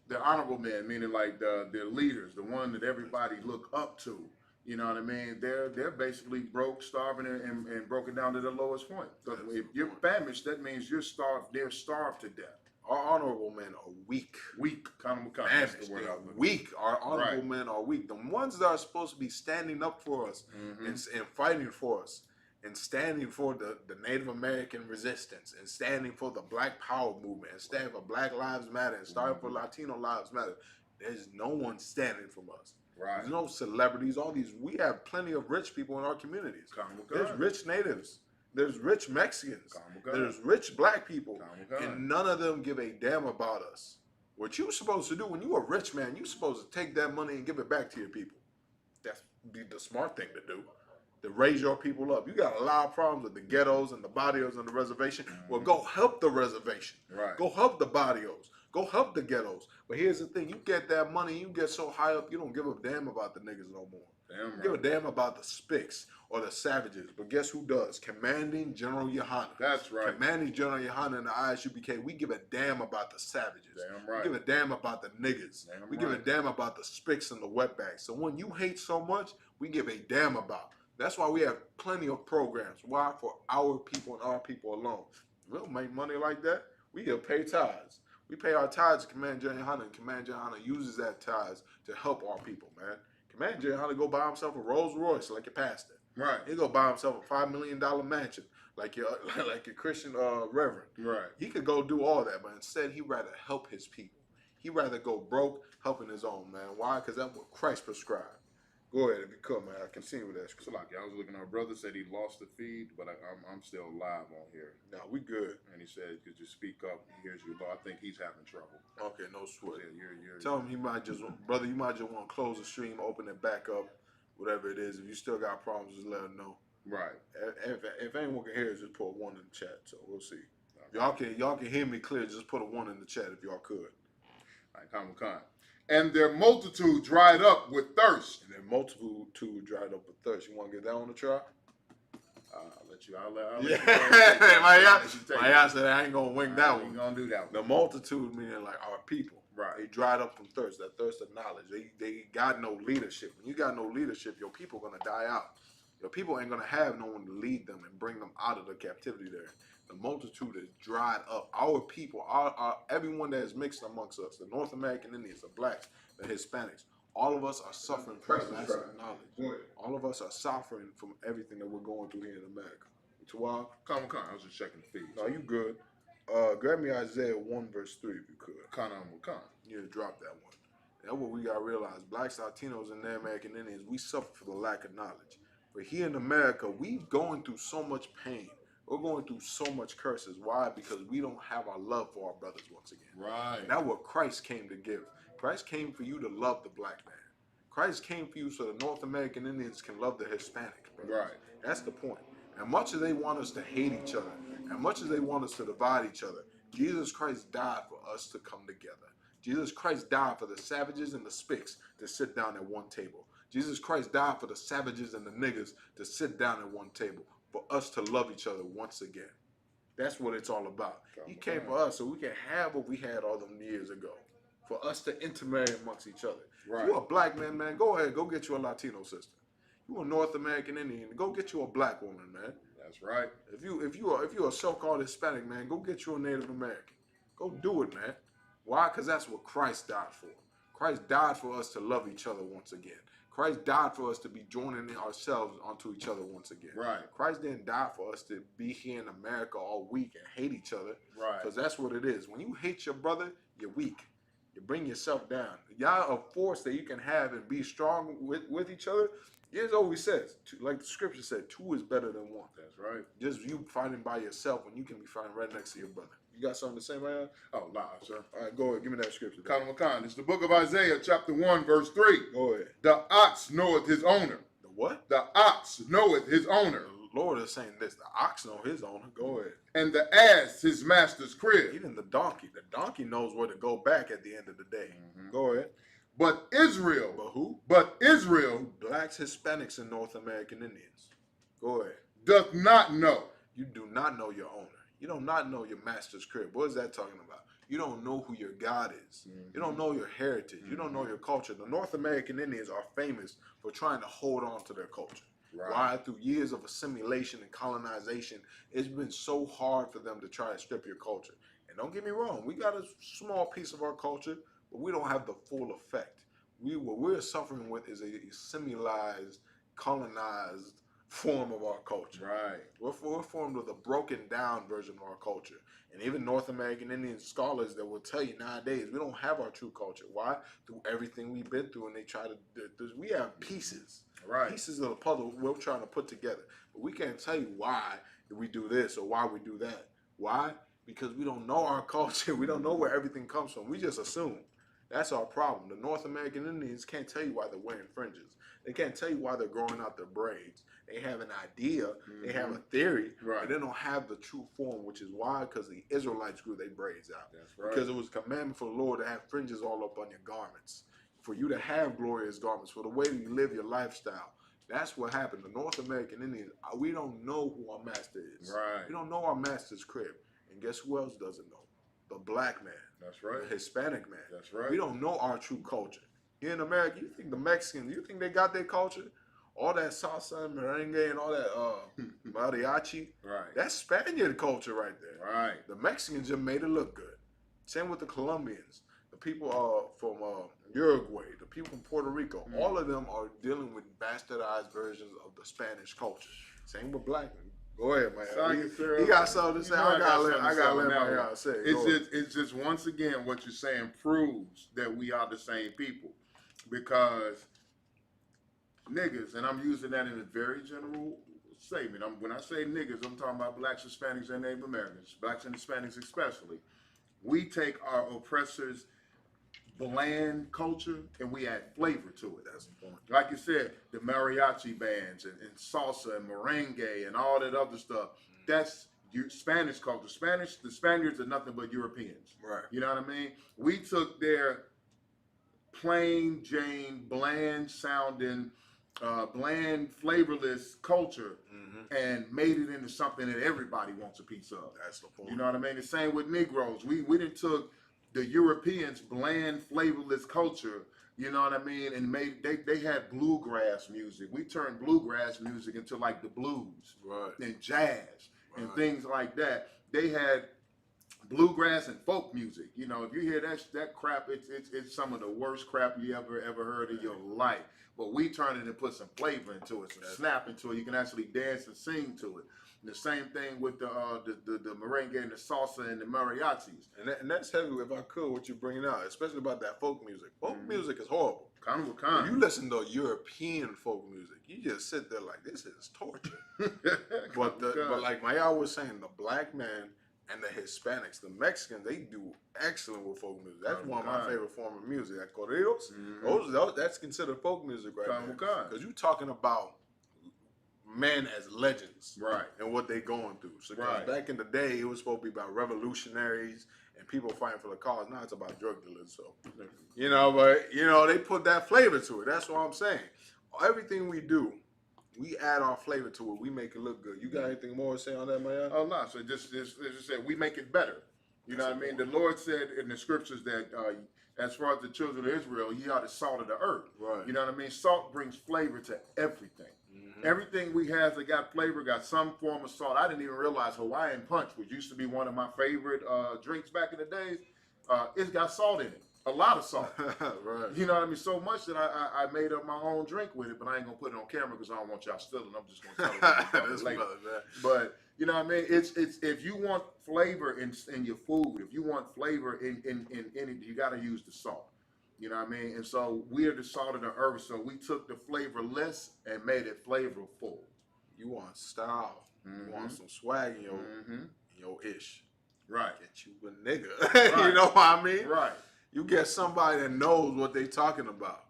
the honorable men, meaning like the leaders, the one that everybody look up to. You know what I mean? They're basically broke, starving, and broken down to the lowest point. Because if you're famished, that means you're starved. They're starved to death. Our honorable men are weak. Weak, Kana Wakan. That's Famished. the word They I are was looking weak. Our honorable Right. men are weak. The ones that are supposed to be standing up for us Mhm. and fighting for us and standing for the Native American resistance and standing for the Black Power movement and standing for Black Lives Matter and standing for Latino Lives Matter. There's no one standing from us. Right. There's no celebrities. All these, we have plenty of rich people in our communities. Kana Wakan. There's rich natives. There's rich Mexicans. Kana Wakan. There's rich black people. Kana Wakan. And none of them give a damn about us. What you're supposed to do when you're a rich man, you're supposed to take that money and give it back to your people. That's be the smart thing to do. To raise your people up. You got a lot of problems with the ghettos and the barrios on the reservation. Well, go help the reservation. Right. Go help the barrios. Go help the ghettos. But here's the thing: you get that money, you get so high up, you don't give a damn about the niggas no more. Damn You give a right. damn about the Spics or the Savages. But guess who does? Commanding General Yohana. That's right. Commanding General Yohana and the ISUPK, we give a damn about the savages. Damn right. We give a damn about the niggas. Damn We give a right. damn about the Spics and the wetbacks. So when you hate so much, we give a damn about. That's why we have plenty of programs. Why? For our people and our people alone. We don't make money like that. We get paid tithes. We pay our tithes to Command General Yohana, and Command General Yohana uses that tithes to help our people, man. Command General Yohana go buy himself a Rolls Royce like your pastor. Right. He go buy himself a $5 million mansion like your Christian reverend. Right. He could go do all that, but instead he'd rather help his people. He'd rather go broke helping his own, man. Why? Because that's what Christ prescribed. Go ahead if you could, man. I continue with that So scripture. like I was looking, our brother said he lost the feed, but I'm still live on here. Now we good. And he said, could you speak up? He hears you, but I think he's having trouble. Okay, no sweat. Yeah, you're Tell him he might just, brother, you might just want to close the stream, open it back up, whatever it is. If you still got problems, just let him know. right. If anyone can hear us, just put a 1 in the chat. So we'll see. Y'all can hear me clear. Just put a 1 in the chat if y'all could. All right, Comic-Con. And their multitude dried up with thirst. And then multitude dried up with thirst. You want to get that on the try? I'll let you. I'll let Yeah, you go ahead and take it. my y'all said I ain't gonna wing that We ain't one. gonna do that The one. multitude meaning like our people. Right. They dried up from thirst. That thirst of knowledge. They got no leadership. When you got no leadership, your people gonna die out. Your people ain't gonna have no one to lead them and bring them out of the captivity there. The multitude is dried up. Our people, our everyone that is mixed amongst us, the North American Indians, the blacks, the Hispanics, all of us are suffering from lack of knowledge. All of us are suffering from everything that we're going through here in America. Tawal? Comic-Con. I was just checking the feed. No, you good. Grab me Isaiah 1 verse 3 if you could. Con. You need to drop that one. That's what we got to realize. Blacks, Latinos, and the American Indians, we suffer for the lack of knowledge. But here in America, we going through so much pain. We're going through so much curses. Why? Because we don't have our love for our brothers once again. Right. And that's what Christ came to give. Christ came for you to love the black man. Christ came for you so the North American Indians can love the Hispanics. Brothers. Right. That's the point. And much as they want us to hate each other, and much as they want us to divide each other, Jesus Christ died for us to come together. Jesus Christ died for the savages and the spics to sit down at one table. Jesus Christ died for the savages and the niggas to sit down at one table, for us to love each other once again. That's what it's all about. He came for us so we can have what we had all them years ago. for us to intermarry amongst each other. Right. If you're a black man, man, go ahead, go get you a Latino sister. You a North American Indian, go get you a black woman, man. That's right. If you're a so-called Hispanic man, go get you a Native American. Go do it, man. Why? Because that's what Christ died for. Christ died for us to love each other once again. Christ died for us to be joining ourselves onto each other once again. Right. Christ didn't die for us to be here in America all week and hate each other. Right. Because that's what it is. When you hate your brother, you're weak. You bring yourself down. Y'all a force that you can have and be strong with each other. Here's what he says. Like the scripture said, two is better than one. That's right. Just you fighting by yourself when you can be fighting right next to your brother. You got something to say, man? Oh, nah, sir. All right, go ahead. Give me that scripture. Colin McCon. It's the book of Isaiah, chapter 1, verse 3. Go ahead. The ox knoweth his owner. The what? The ox knoweth his owner. The Lord is saying this. The ox know his owner. Go ahead. And the ass his master's crib. Even the donkey. The donkey knows where to go back at the end of the day. Mm-hmm. Go ahead. But Israel. But who? But Israel Blacks, Hispanics, and North American Indians. Go ahead. doth not know. You do not know your owner. You do not know your master's crib. What is that talking about? You don't know who your God is. You don't know your heritage. You don't know your culture. The North American Indians are famous for trying to hold on to their culture. Right. Why? Through years of assimilation and colonization, it's been so hard for them to try to strip your culture. And don't get me wrong, we got a small piece of our culture, but we don't have the full effect. What we're suffering with is a assimilized, colonized form of our culture. Right. We're formed with a broken down version of our culture. And even North American Indian scholars that will tell you nowadays, we don't have our true culture. Why? Through everything we've been through, and they try to, we have pieces. Right. Pieces of the puzzle we're trying to put together. But we can't tell you why we do this or why we do that. Why? Because we don't know our culture. We don't know where everything comes from. We just assume. That's our problem. The North American Indians can't tell you why they're wearing fringes. They can't tell you why they're growing out their braids. They have an idea. They have a theory. Right. But they don't have the true form, which is why, because the Israelites grew their braids out. That's right. Because it was a commandment for the Lord to have fringes all up on your garments. For you to have glorious garments. For the way that you live your lifestyle. That's what happened. The North American Indians, we don't know who our master is. Right. We don't know our master's crib. And guess who else doesn't know? The black man. That's right. The Hispanic man. That's right. We don't know our true culture. Here in America, you think the Mexicans, you think they got their culture? All that salsa and merengue and all that mariachi. Right. That's Spaniard culture right there. Right. The Mexicans just made it look good. Same with the Colombians. The people from Uruguay, the people from Puerto Rico, all of them are dealing with bastardized versions of the Spanish culture. Same with black men. Go ahead, man. He got something to say. I gotta let my y'all say. It's just once again what you're saying proves that we are the same people, because niggas, and I'm using that in a very general statement. When I say niggas, I'm talking about blacks, Hispanics, and Native Americans, blacks and Hispanics especially. We take our oppressors' bland culture and we add flavor to it. That's the point. Like you said, the mariachi bands and salsa and merengue and all that other stuff. That's your Spanish culture. The Spaniards are nothing but Europeans. Right. You know what I mean? We took their plain Jane, bland sounding, bland, flavorless culture and made it into something that everybody wants a piece of. That's the point. You know what I mean? The same with Negroes. We didn't took the Europeans' bland, flavorless culture, you know what I mean, and they had bluegrass music. We turned bluegrass music into like the blues, right, and jazz and things like that. They had bluegrass and folk music. You know, if you hear that crap, it's some of the worst crap you ever heard in your life. But we turned it and put some flavor into it, some snap into it. You can actually dance and sing to it. And the same thing with the merengue and the salsa and the mariachis. And that's heavy, if I could, what you're bringing out, especially about that folk music. Folk music is horrible. If you listen to European folk music, you just sit there like, this is torture. but like Maya was saying, the black man and the Hispanics, the Mexicans, they do excellent with folk music. That's one of my favorite form of music. That corridos, that's considered folk music right now. Because you're talking about men as legends, right, and what they going through. So back in the day, it was supposed to be about revolutionaries and people fighting for the cause. Now it's about drug dealers. So, but they put that flavor to it. That's what I'm saying. Everything we do, we add our flavor to it. We make it look good. You got anything more to say on that, Maya? Oh no. So just said we make it better. You know what I mean? The Lord said in the scriptures that as far as the children of Israel, ye are the salt of the earth. Right. You know what I mean? Salt brings flavor to everything. Mm-hmm. Everything we have that got flavor got some form of salt. I didn't even realize Hawaiian Punch, which used to be one of my favorite drinks back in the days, it's got salt in it. A lot of salt. Right. You know what I mean? So much that I made up my own drink with it, but I ain't gonna put it on camera because I don't want y'all stealing. I'm just gonna tell you about it later. But you know what I mean? It's if you want flavor in your food, if you want flavor in anything, you got to use the salt. You know what I mean? And so we're the salt of the earth. So we took the flavorless and made it flavorful. You want style. Mm-hmm. You want some swag in your Mm-hmm. ish. Right. Get you a nigga. Right. You know what I mean? Right. You get somebody that knows what they talking about.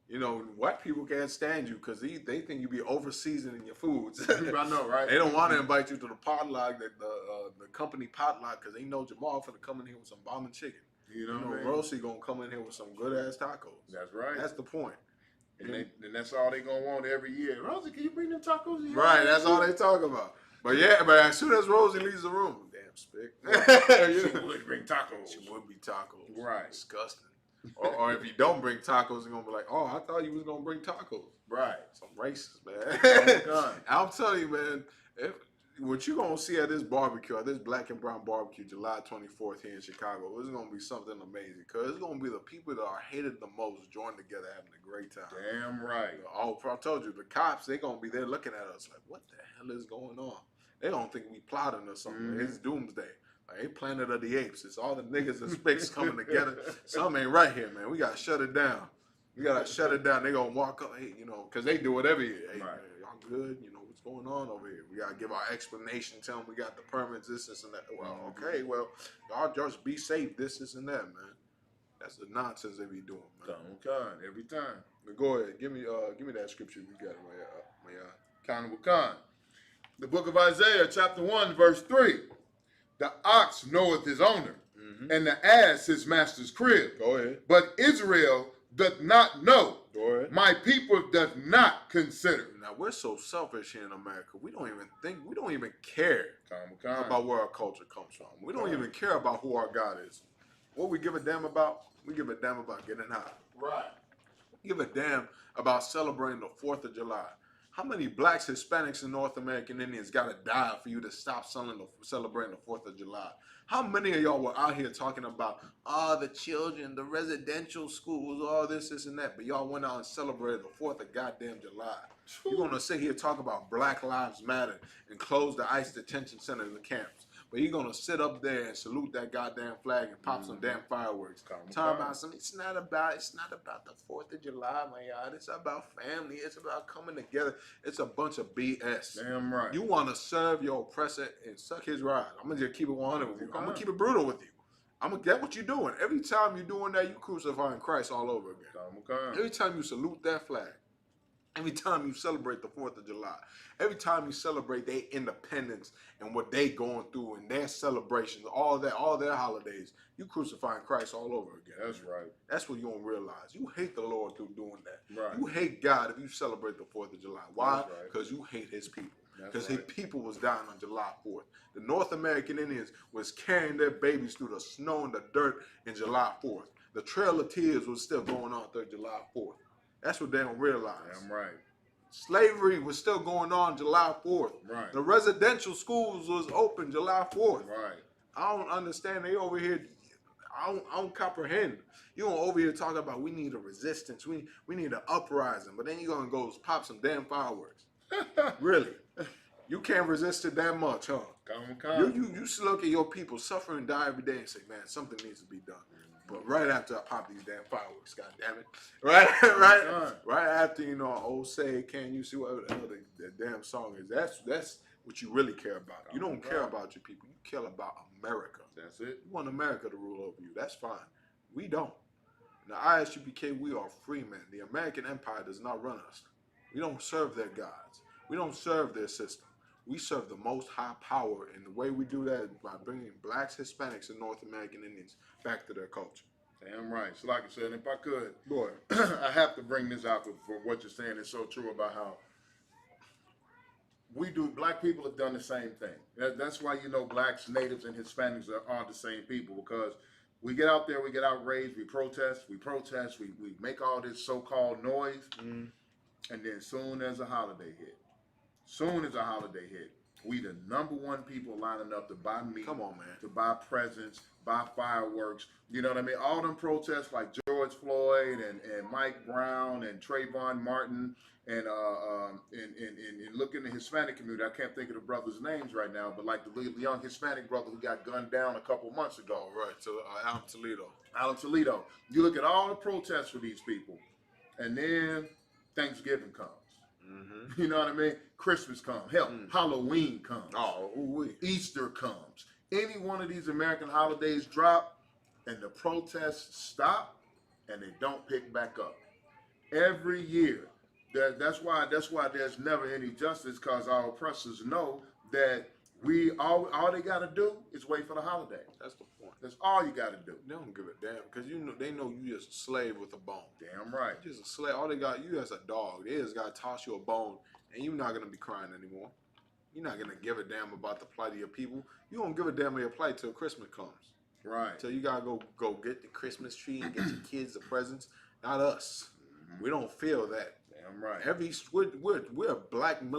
You know, white people can't stand you because they think you be over seasoning your foods. I know, right? They don't want to invite you to the potluck, the company potluck, because they know Jamal finna come in here with some bombing chicken. You know You know, what I mean? Rosie gonna come in here with some good ass tacos. That's right. That's the point. And that's all they gonna want every year. Rosie, can you bring them tacos? Yeah. Right, that's all they talk about. But yeah, but as soon as Rosie leaves the room, damn spick. She would bring tacos. She would be tacos. Right. Disgusting. Or if you don't bring tacos, they're gonna be like, oh, I thought you was gonna bring tacos. Right. Some racist, man. Oh, God. I'm telling you, man, what you gonna see at this barbecue, at this Black and Brown barbecue, July 24th here in Chicago, it's gonna be something amazing. Cause it's gonna be the people that are hated the most joined together having a great time. Damn right. Oh, I told you, the cops, they gonna be there looking at us like, what the hell is going on? They don't think we plotting or something. Mm-hmm. It's doomsday. Like, hey, Planet of the Apes. It's all the niggas and spicks coming together. Something ain't right here, man. We gotta shut it down. We gotta shut it down. They gonna walk up, hey, you know, cause they do it every year. Hey, Right. man, y'all good? You know, what's going on over here? We gotta give our explanation, tell them we got the permits, this, and that. Well, okay, well, y'all just be safe, this, and that, man. That's the nonsense they be doing, man. Con, every time. But go ahead, give me that scripture you got, my Con with con. The book of Isaiah, chapter 1, verse 3. The ox knoweth his owner, and the ass his master's crib. Go ahead. But Israel doth not know. Go ahead. My people doth not consider. Now we're so selfish here in America. We don't even think. We don't even care Con. about where our culture comes from. We don't even care about who our God is. What we give a damn about? We give a damn about getting high. Right. We give a damn about celebrating the 4th of July. How many blacks, Hispanics, and North American Indians got to die for you to stop celebrating the 4th of July? How many of y'all were out here talking about, the children, the residential schools, all this, and that, but y'all went out and celebrated the 4th of goddamn July? You're going to sit here and talk about Black Lives Matter and close the ICE detention centers and camps. But you're going to sit up there and salute that goddamn flag and pop some damn fireworks. Talking about something. It's not about the 4th of July, my God. It's about family. It's about coming together. It's a bunch of BS. Damn right. You want to serve your oppressor and suck his ride. I'm going to just keep it 100 with you. I'm going to keep it brutal with you. I'm going to get what you're doing. Every time you're doing that, you crucifying Christ all over again. Every time you salute that flag, every time you celebrate the 4th of July, every time you celebrate their independence and what they going through and their celebrations, all their holidays, you crucifying Christ all over again. That's right. That's what you don't realize. You hate the Lord through doing that. Right. You hate God if you celebrate the 4th of July. Why? That's right. Because you hate his people. Because right. his people was dying on July 4th. The North American Indians was carrying their babies through the snow and the dirt in July 4th. The Trail of Tears was still going on through July 4th. That's what they don't realize. Damn right. Slavery was still going on July 4th. Right. The residential schools was open July 4th. Right. I don't understand. They over here, I don't comprehend. You don't over here talking about we need a resistance. We need an uprising. But then you're going to go pop some damn fireworks. Really? You can't resist it that much, huh? You look at your people suffer and die every day and say, man, something needs to be done. But right after I pop these damn fireworks, god damn it. Right after, you know, oh say, can you see what the damn song is? That's what you really care about. You don't care about your people. You care about America. That's it. You want America to rule over you. That's fine. We don't. In the ISUPK, we are free men. The American empire does not run us. We don't serve their gods. We don't serve their system. We serve the most high power, and the way we do that is by bringing blacks, Hispanics, and North American Indians back to their culture. Damn right. So like I said, if I could, Boy, I have to bring this out for what you're saying is so true about how Black people have done the same thing. That's why blacks, natives, and Hispanics are the same people, because we get out there, we get outraged, we protest, we make all this so-called noise, Mm. and then soon as a holiday hit, we the number one people lining up to buy meat, Come on, man. to buy presents, buy fireworks. You know what I mean? All them protests like George Floyd and Mike Brown and Trayvon Martin and look in the Hispanic community. I can't think of the brothers' names right now, but like the young Hispanic brother who got gunned down a couple months ago. Oh, right. So Alan Toledo. Alan Toledo. You look at all the protests for these people, and then Thanksgiving comes. Mm-hmm. You know what I mean? Christmas comes. Hell, Halloween comes. Oh, ooh-wee. Easter comes. Any one of these American holidays drop, and the protests stop, and they don't pick back up. Every year. That's why there's never any justice, because our oppressors know that all they got to do is wait for the holiday. That's the point. That's all you got to do. They don't give a damn, because they know you just a slave with a bone. Damn right. You're just a slave. All they got you as a dog. They just got to toss you a bone, and you're not gonna be crying anymore. You're not gonna give a damn about the plight of your people. You don't give a damn of your plight till Christmas comes. Right. So you gotta go get the Christmas tree and get your kids the presents. Not us. We don't feel that. Damn right. We're black and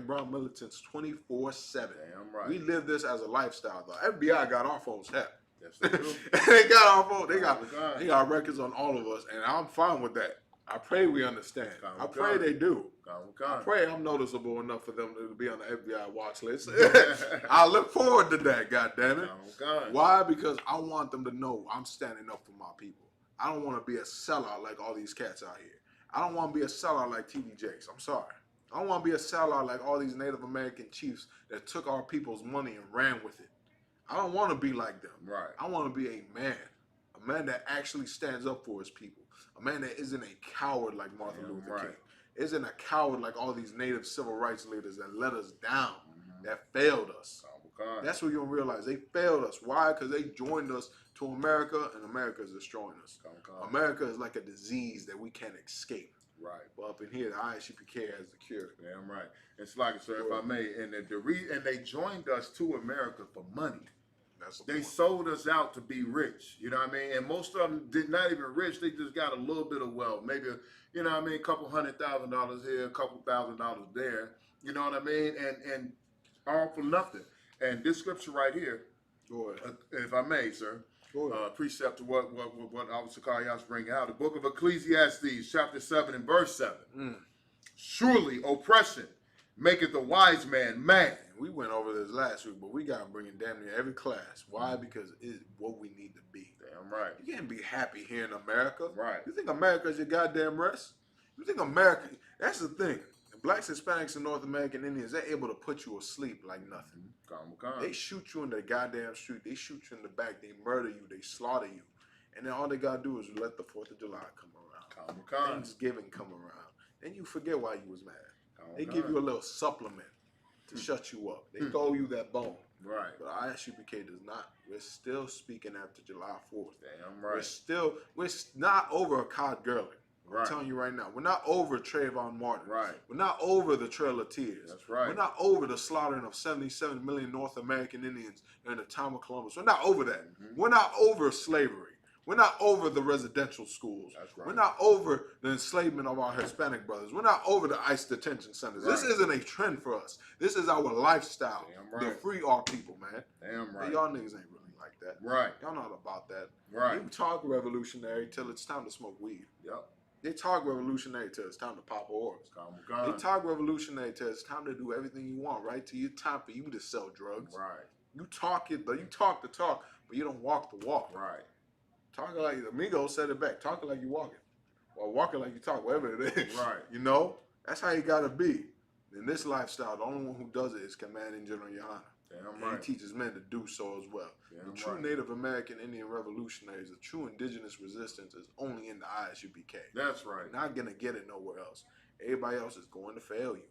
brown militants 24/7. Damn right. We live this as a lifestyle. The FBI got our phones tapped. Yes, they do. They got our phone. God. They got records on all of us, and I'm fine with that. I pray we understand. I pray they do. I pray I'm noticeable enough for them to be on the FBI watch list. I look forward to that, goddammit. Why? Because I want them to know I'm standing up for my people. I don't want to be a sellout like all these cats out here. I don't want to be a sellout like TD Jakes. I'm sorry. I don't want to be a sellout like all these Native American chiefs that took our people's money and ran with it. I don't want to be like them. Right. I want to be a man that actually stands up for his people, a man that isn't a coward like Martin Luther King, isn't a coward like all these Native civil rights leaders that let us down, that failed us. That's what you'll realize. They failed us. Why? Because they joined us to America, and America is destroying us. America is like a disease that we can't escape. Right. But up in here, the ISUPK has the cure. Damn right. It's like, sir, if I may, and they joined us to America for money. They sold us out to be rich. You know what I mean? And most of them did not even rich. They just got a little bit of wealth. Maybe, you know what I mean, a couple $100,000 here, a couple $1,000 there. You know what I mean? And all for nothing. And this scripture right here, if I may, sir, precept to what Officer Karyas bring out. The book of Ecclesiastes, chapter 7 and verse 7. Surely oppression maketh the wise man mad. We went over this last week, but we got to bring it damn near every class. Why? Because it's what we need to be. Damn right. You can't be happy here in America. Right. You think America is your goddamn rest? You think America, that's the thing. Blacks, Hispanics, and North American Indians, they're able to put you asleep like nothing. They shoot you in the goddamn street. They shoot you in the back. They murder you. They slaughter you. And then all they got to do is let the 4th of July come around. Thanksgiving come around. Then you forget why you was mad. They give you a little supplement to shut you up. They throw you that bone. Right. But ISUPK does not. We're still speaking after July 4th. Damn right. We're not over a Cod Gerling. I'm telling you right now. We're not over Trayvon Martin. Right. We're not over the Trail of Tears. That's right. We're not over the slaughtering of 77 million North American Indians during the time of Columbus. We're not over that. We're not over slavery. We're not over the residential schools. That's right. We're not over the enslavement of our Hispanic brothers. We're not over the ICE detention centers. This isn't a trend for us. This is our lifestyle. Damn right. To free our people, man. Damn right. But y'all niggas ain't really like that. Right. Y'all not about that. Right. You talk revolutionary till it's time to smoke weed. Yep. They talk revolutionary till it's time to pop orbs. They talk revolutionary till it's time to do everything you want, right? Till it's time for you to sell drugs. Right. You talk it, but you talk the talk, but you don't walk the walk. Right. Talking like Amigo said it back. Talking like you walking, or walking like you talk, whatever it is. Right. You know, that's how you gotta be. In this lifestyle, the only one who does it is Commanding General Yohana. Damn And right. he teaches men to do so as well. Damn the true right. Native American Indian revolutionaries, the true indigenous resistance is only in the ISUPK. That's right. You're not gonna get it nowhere else. Everybody else is going to fail you.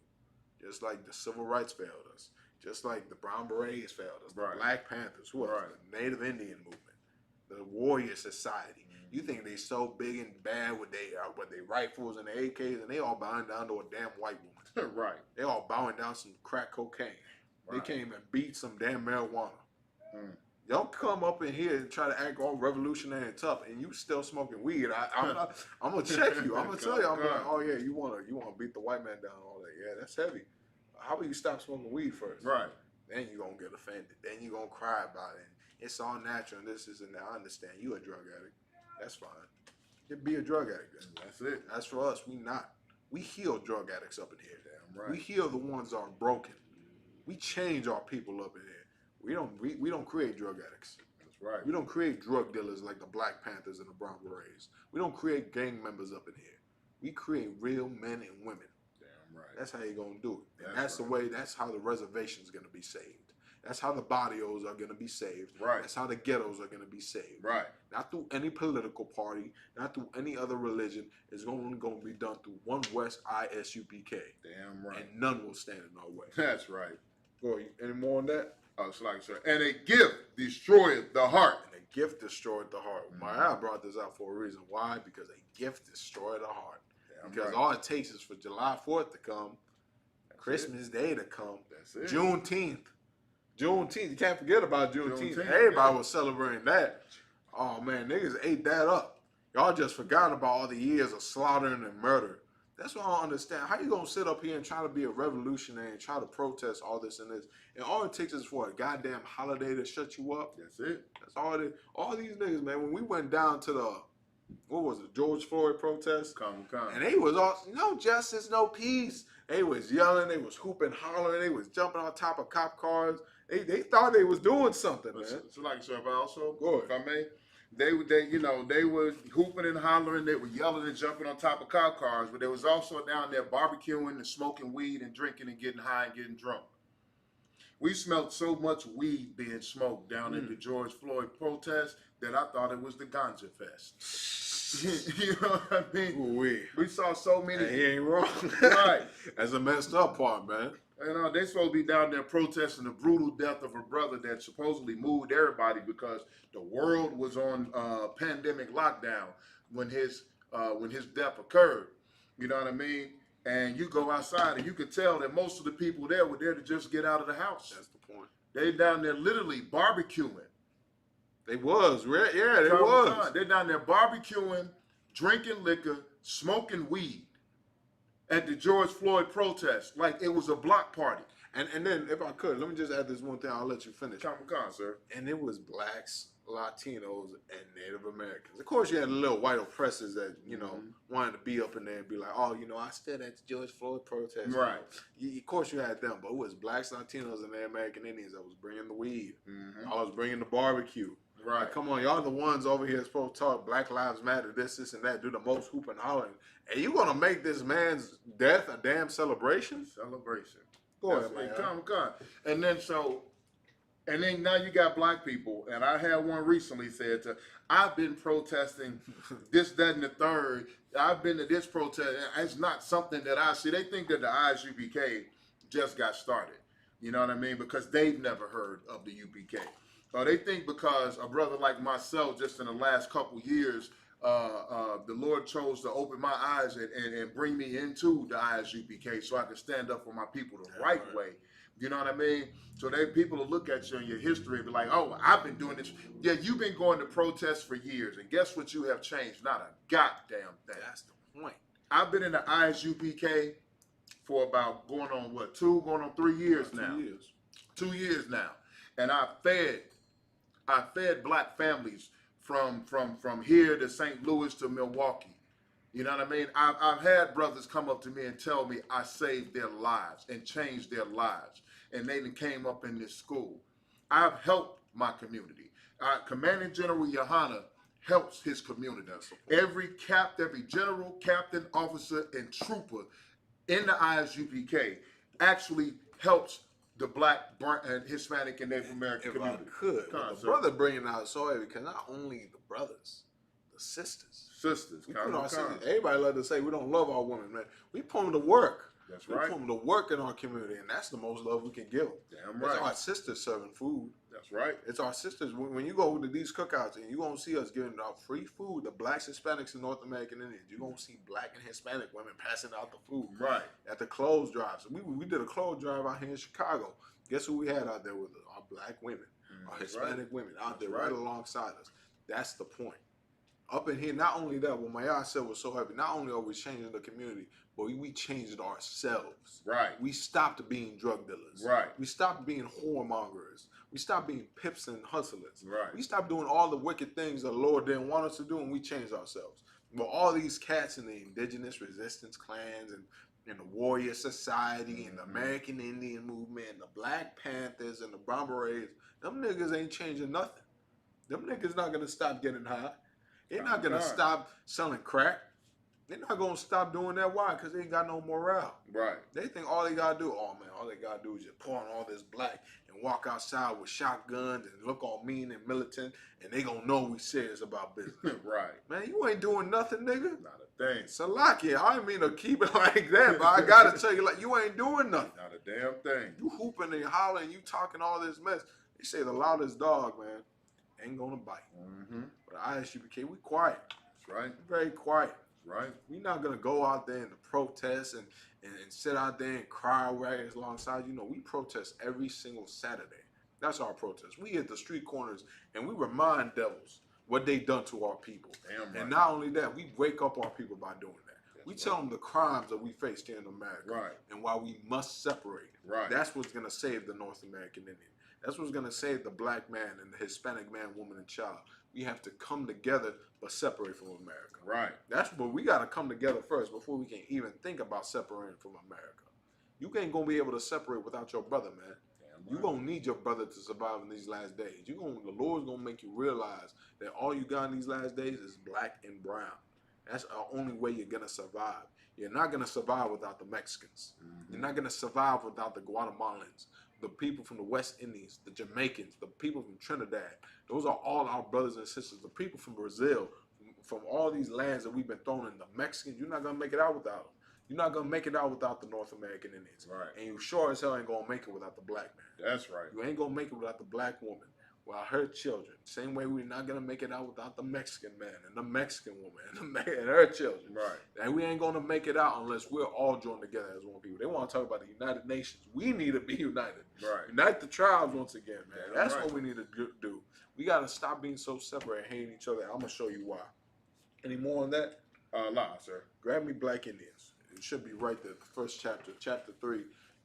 Just like the civil rights failed us. Just like the Brown Berets failed us. The Black Panthers, who else? The Native Indian movement. The Warrior Society. You think they so big and bad with they rifles and the AKs, and they all bowing down to a damn white woman. Right. They all bowing down some crack cocaine. Right. They came and beat some damn marijuana. Mm. Y'all come up in here and try to act all revolutionary and tough, and you still smoking weed. I'm gonna check you. I'm gonna tell you. I'm like, oh yeah, you wanna beat the white man down and all that. Yeah, that's heavy. How about you stop smoking weed first? Right. Then you gonna get offended. Then you gonna cry about it. It's all natural and this and that. I understand. You a drug addict. That's fine. Just be a drug addict then. That's it. That's for us. We not. We heal drug addicts up in here. Damn right. We heal the ones that are broken. We change our people up in here. We don't create drug addicts. That's right. We don't create drug dealers like the Black Panthers and the Brown Berets. We don't create gang members up in here. We create real men and women. Damn right. That's how you're gonna do it. And That's that's the way. That's how the reservation's gonna be saved. That's how the barrios are gonna be saved. Right. That's how the ghettos are gonna be saved. Right. Not through any political party, not through any other religion. It's only gonna be done through One West ISUPK. Damn right. And none will stand in our way. That's right. Boy, any more on that? Oh, it's like, sir. And a gift destroyeth the heart. And a gift destroyed the heart. Mhm. I brought this out for a reason. Why? Because a gift destroyed the heart. Damn Because right. all it takes is for July 4th to come, Christmas Day to come, That's it. Juneteenth. Juneteenth. You can't forget about Juneteenth. Juneteenth, Everybody yeah. was celebrating that. Oh man, niggas ate that up. Y'all just forgot about all the years of slaughtering and murder. That's what I don't understand. How you gonna sit up here and try to be a revolutionary and try to protest all this and this? And all it takes is for a goddamn holiday to shut you up. That's it. That's all it is. All these niggas, man, when we went down to the, what was it, George Floyd protest? Come. And they was all, no justice, no peace. They was yelling, they was hooping, hollering, they was jumping on top of cop cars. They thought they was doing something, man. So like, sir, if I also, Go ahead. if I may, they were hooping and hollering, they were yelling and jumping on top of cop cars, but they was also down there barbecuing and smoking weed and drinking and getting high and getting drunk. We smelled so much weed being smoked down at the George Floyd protest that I thought it was the Ganja Fest. You know what I mean? Ooh-wee. We saw so many. He ain't wrong. Right. That's a messed up part, man. And they supposed to be down there protesting the brutal death of a brother that supposedly moved everybody because the world was on pandemic lockdown when his death occurred. You know what I mean? And you go outside and you could tell that most of the people there were there to just get out of the house. That's the point. They down there literally barbecuing. They was, yeah, they Come was. on. They're down there barbecuing, drinking liquor, smoking weed at the George Floyd protest like it was a block party. And then, if I could, let me just add this one thing. I'll let you finish. Come, sir. And it was blacks, Latinos, and Native Americans. Of course, you had the little white oppressors that, wanted to be up in there and be like, oh, I stood at the George Floyd protest. Right. Of course, you had them, but it was blacks, Latinos, and Native American Indians that was bringing the weed. Mm-hmm. I was bringing the barbecue. Right. Like, come on, y'all the ones over here supposed to talk Black Lives Matter, this, and that, do the most hooping and hollering. And you gonna make this man's death a damn celebration? Celebration. Go ahead, man. Come. And then now you got black people, and I had one recently said I've been protesting this, that, and the third. I've been to this protest. It's not something that I see. They think that the ISUPK just got started. You know what I mean? Because they've never heard of the UPK. They think because a brother like myself, just in the last couple years, the Lord chose to open my eyes and bring me into the ISUPK so I could stand up for my people the right way. You know what I mean? So people will look at you in your history and be like, oh, I've been doing this. Yeah, you've been going to protests for years. And guess what you have changed? Not a goddamn thing. That's the point. I've been in the ISUPK for about going on 3 years now. 2 years. 2 years now. And I fed black families from here to St. Louis to Milwaukee. You know what I mean? I've had brothers come up to me and tell me I saved their lives and changed their lives. And they came up in this school. I've helped my community. Commanding General Yohana helps his community. Every general, captain, officer, and trooper in the ISUPK actually helps the black, and Hispanic, and Native American If community. I could, the sir. brother bringing out so heavy because not only the brothers, the sisters. Sisters. We put our sisters. Everybody love to say we don't love our women, man. We put them to work. That's We right. put them to work in our community, and that's the most love we can give them. Damn It's right. our sisters serving food. That's right. It's our sisters. When you go to these cookouts, and you're going to see us giving out free food to blacks, Hispanics, and North American Indians. You're going to see black and Hispanic women passing out the food. Right. At the clothes drives. We did a clothes drive out here in Chicago. Guess who we had out there with us? Our black women, our That's Hispanic women out there That's right right. alongside us. That's the point. Up in here, not only that, what Mayah said was so heavy, not only are we changing the community, but we changed ourselves. Right. We stopped being drug dealers. Right. We stopped being whoremongers. We stopped being pips and hustlers. Right. We stopped doing all the wicked things the Lord didn't want us to do, and we changed ourselves. But all these cats in the indigenous resistance clans and the warrior society and the American Indian movement and the Black Panthers and the Brown Berets, them niggas ain't changing nothing. Them niggas not gonna stop getting high. They're not gonna stop selling crack. They're not gonna stop doing that. Why? Because they ain't got no morale. Right. They think all they gotta do, all they gotta do is just pour on all this black and walk outside with shotguns and look all mean and militant, and they gonna know we serious about business. Right. Man, you ain't doing nothing, nigga. Not a thing. Salakia, I didn't mean to keep it like that, but I gotta tell you, like, you ain't doing nothing. Not a damn thing. You hooping and hollering, you talking all this mess. They say the loudest dog, man, ain't gonna bite. Mm-hmm. But ISUPK, we quiet. That's right. Very quiet. That's right. We're not gonna go out there and protest and sit out there and cry right alongside. You know, we protest every single Saturday. That's our protest. We hit the street corners and we remind devils what they done to our people. Damn right. And not only that, we wake up our people by doing that. That's We right. tell them the crimes that we face here in America, Right. and why we must separate. Right. That's what's gonna save the North American Indian. That's what's gonna save the black man and the Hispanic man, woman, and child. We have to come together but separate from America. Right. That's what we got to come together first before we can even think about separating from America. You ain't gonna be able to separate without your brother, man. Damn You right. gonna need your brother to survive in these last days. The Lord's gonna make you realize that all you got in these last days is black and brown. That's the only way you're gonna survive. You're not gonna survive without the Mexicans. You're not gonna survive without the Guatemalans, the people from the West Indies, the Jamaicans, the people from Trinidad. Those are all our brothers and sisters. The people from Brazil, from all these lands that we've been thrown in, the Mexicans, you're not gonna make it out without them. You're not gonna make it out without the North American Indians. Right. And you sure as hell ain't gonna make it without the black man. That's right. You ain't gonna make it without the black woman, without her children. Same way we're not gonna make it out without the Mexican man and the Mexican woman and her children. Right. And we ain't gonna make it out unless we're all joined together as one people. They want to talk about the United Nations. We need to be united. Right. Unite the tribes once again, man. Yeah, That's right. what we need to do. We gotta stop being so separate and hating each other. I'm gonna show you why. Any more on that? Nah, sir. Grab Me Black Indians. It should be right there, the first chapter, chapter 3.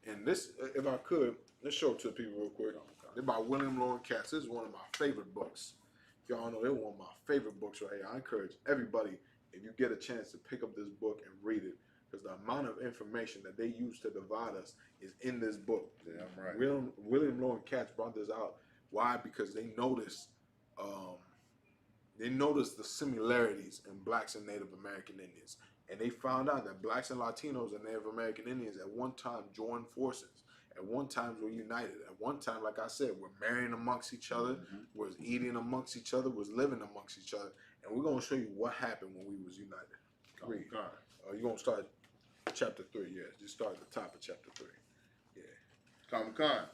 And this, if I could, let's show it to the people real quick. They're by William Loren Katz. This is one of my favorite books. Y'all know they're one of my favorite books right here. I encourage everybody, if you get a chance, to pick up this book and read it, because the amount of information that they use to divide us is in this book. Damn right. William Loren Katz brought this out. Why? Because they noticed the similarities in blacks and Native American Indians. And they found out that blacks and Latinos and Native American Indians at one time joined forces. At one time were united. At one time, like I said, we're marrying amongst each other, was eating amongst each other, was living amongst each other. And we're going to show you what happened when we was united. Read. You're going to start chapter 3, yeah. Just start at the top of chapter 3. Yeah. Common Khan.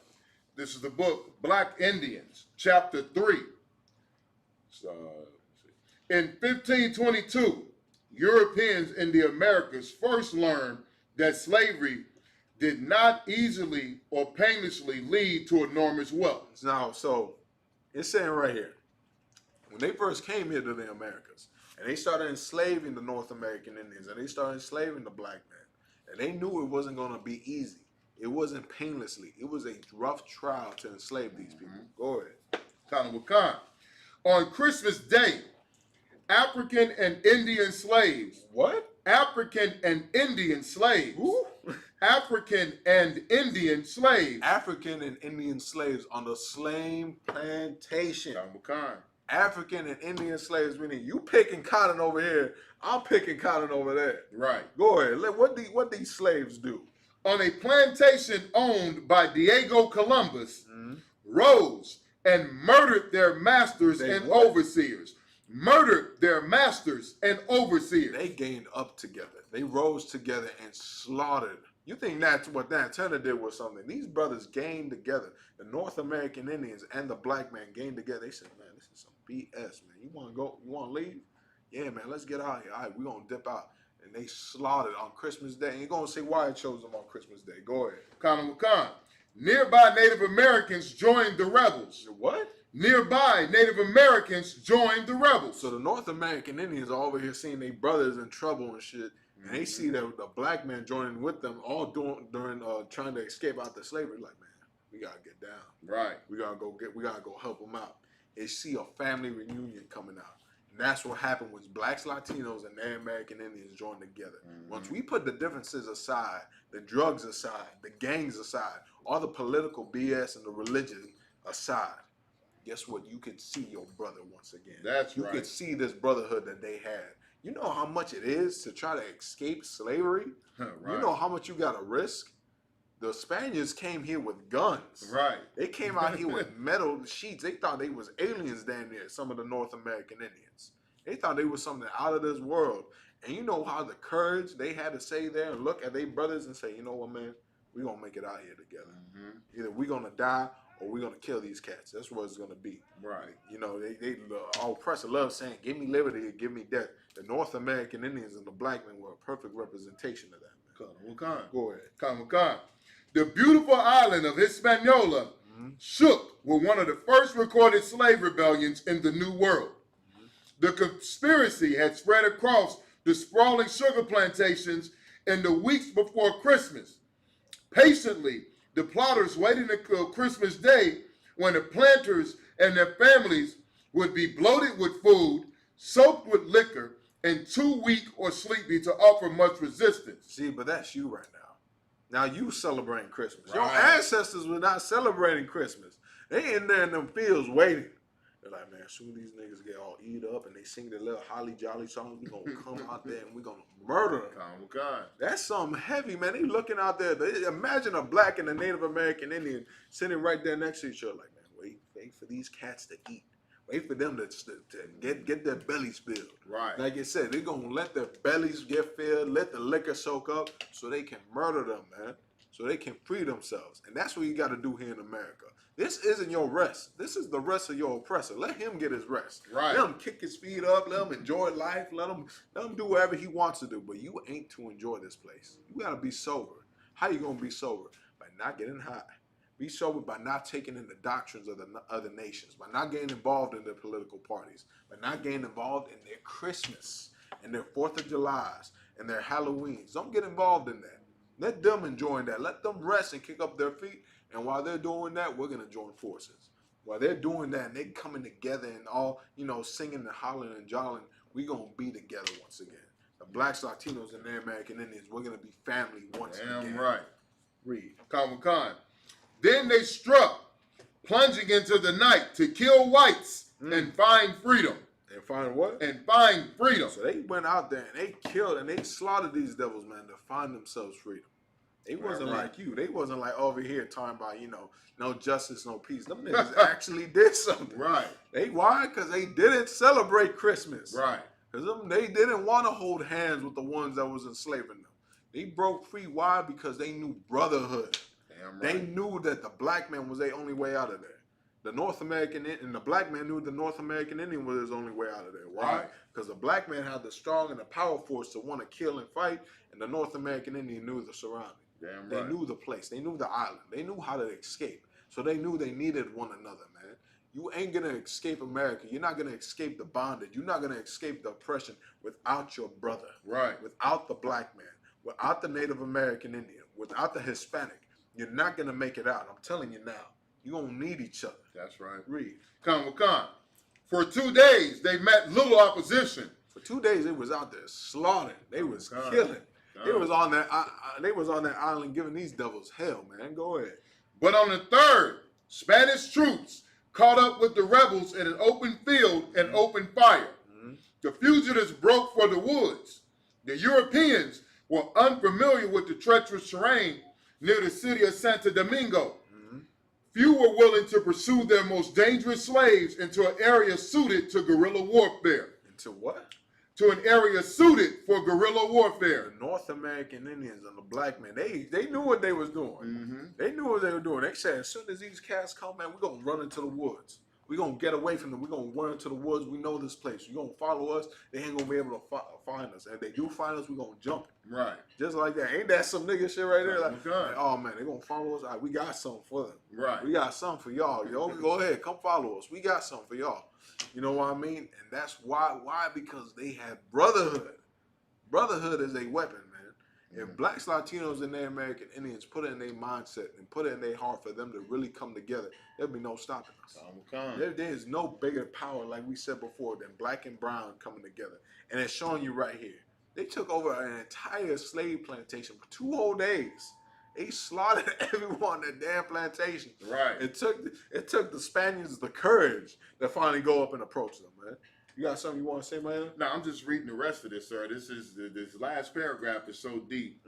This is the book, Black Indians, chapter 3. So, in 1522, Europeans in the Americas first learned that slavery did not easily or painlessly lead to enormous wealth. Now, so it's saying right here, when they first came here to the Americas, and they started enslaving the North American Indians, and they started enslaving the black man, and they knew it wasn't going to be easy. It wasn't painlessly. It was a rough trial to enslave these people. Go ahead. Khan Wakan. On Christmas Day, African and Indian slaves. What? African and Indian slaves. Who? African and Indian slaves. African and Indian slaves on the same plantation. Khan Wakan. African and Indian slaves, meaning you picking cotton over here, I'm picking cotton over there. Right. Go ahead. What these slaves do? On a plantation owned by Diego Columbus, rose and murdered their masters They and what? overseers. Murdered their masters and overseers. They gained up together. They rose together and slaughtered You think that's what Nat Turner did was something? These brothers gained together. The North American Indians and the black man gained together. They said, man, this is some BS, man. You want to go? You want to leave? Yeah, man, let's get out of here. All right, we're going to dip out. And they slaughtered on Christmas Day. And you're going to say why I chose them on Christmas Day. Go ahead. Common Khan. Nearby Native Americans joined the rebels. What? Nearby Native Americans joined the rebels. So the North American Indians are over here seeing their brothers in trouble and shit. And they see the black man joining with them all during trying to escape out the slavery. Like, man, we got to get down. Right. We got to go help them out. They see a family reunion coming out. And that's what happened with blacks, Latinos, and Native American Indians joined together. Once we put the differences aside, the drugs aside, the gangs aside, all the political BS and the religion aside, guess what? You could see your brother once again. That's right. You could see this brotherhood that they had. You know how much it is to try to escape slavery? Right. You know how much you got to risk? The Spaniards came here with guns. Right. They came out here with metal sheets. They thought they was aliens down there, some of the North American Indians. They thought they was something out of this world. And you know how the courage they had to say there and look at their brothers and say, you know what, man? We're going to make it out here together. Either we're going to die or we're going to kill these cats. That's what it's going to be. Right. You know, our oppressor loves saying, give me liberty or give me death. The North American Indians and the black men were a perfect representation of that, man. Go ahead. Common Khan. The beautiful island of Hispaniola shook with one of the first recorded slave rebellions in the New World. The conspiracy had spread across the sprawling sugar plantations in the weeks before Christmas. Patiently, the plotters waited until Christmas Day when the planters and their families would be bloated with food, soaked with liquor, and too weak or sleepy to offer much resistance. See, but that's you right now. Now you celebrating Christmas. Right. Your ancestors were not celebrating Christmas. They in there in them fields waiting. They're like, man, as soon as these niggas get all eat up and they sing their little holly jolly songs, we gonna come out there and we gonna murder them. Common Khan. That's something heavy, man. They looking out there. Imagine a black and a Native American Indian sitting right there next to each other. Like, man, wait for these cats to eat. Wait for them to get their bellies filled. Right. Like I said, they're going to let their bellies get filled, let the liquor soak up so they can murder them, man. So they can free themselves. And that's what you got to do here in America. This isn't your rest. This is the rest of your oppressor. Let him get his rest. Right. Let him kick his feet up. Let him enjoy life. Let him do whatever he wants to do. But you ain't to enjoy this place. You got to be sober. How you going to be sober? By not getting high. Be sober by not taking in the doctrines of the other nations, by not getting involved in their political parties, by not getting involved in their Christmas and their 4th of Julys and their Halloweens. Don't get involved in that. Let them enjoy that. Let them rest and kick up their feet. And while they're doing that, we're going to join forces. While they're doing that and they coming together and all, singing and hollering and jolling, we're going to be together once again. The blacks, Latinos, and the American Indians, we're going to be family once again. Damn right. Read. Common Khan. Then they struck, plunging into the night to kill whites and find freedom. And find what? And find freedom. So they went out there and they killed and they slaughtered these devils, man, to find themselves freedom. They wasn't like you. They wasn't like over here talking about, no justice, no peace. Them niggas actually did something. Right. Why? Because they didn't celebrate Christmas. Right. Because they didn't want to hold hands with the ones that was enslaving them. They broke free. Why? Because they knew brotherhood. Damn right. They knew that the black man was their only way out of there. The North American and the black man knew the North American Indian was his only way out of there. Why? Right. Because the black man had the strong and the power force to want to kill and fight, and the North American Indian knew the surrounding. Damn They right. knew the place. They knew the island. They knew how to escape. So they knew they needed one another, man. You ain't going to escape America. You're not going to escape the bondage. You're not going to escape the oppression without your brother. Right. Without the black man. Without the Native American Indian. Without the Hispanic. You're not going to make it out. I'm telling you now. You're going to need each other. That's right. Read. Common Khan. For 2 days, they met little opposition. For 2 days, they was out there slaughtering. They was God. killing. They God. was on that. They was on that island giving these devils hell, man. Go ahead. But on the 3rd, Spanish troops caught up with the rebels in an open field and opened fire. The fugitives broke for the woods. The Europeans were unfamiliar with the treacherous terrain near the city of Santo Domingo. Few were willing to pursue their most dangerous slaves into an area suited to guerrilla warfare. Into what? to an area suited for guerrilla warfare. The North American Indians and the black men, they knew what they was doing. Mm-hmm. They knew what they were doing. They said, as soon as these cats come, man, we're going to run into the woods. We're going to get away from them. We're going to run into the woods. We know this place. You're going to follow us. They ain't going to be able to find us. And if they do find us, we're going to jump. Right. Just like that. Ain't that some nigga shit right there? Like, Okay. oh, man, they going to follow us. All right, we got something for them. Right. We got something for y'all. Yo, go ahead. Come follow us. We got something for y'all. You know what I mean? And that's why. Why? Because they had brotherhood. Brotherhood is a weapon, man. If blacks, Latinos, and Native American Indians put it in their mindset and put it in their heart for them to really come together, there'll be no stopping us. There is no bigger power, like we said before, than black and brown coming together. And it's showing you right here. They took over an entire slave plantation for 2 whole days. They slaughtered everyone on that damn plantation. Right. It took the Spaniards the courage to finally go up and approach them, man. You got something you want to say, man? No, I'm just reading the rest of this, sir. This last paragraph is so deep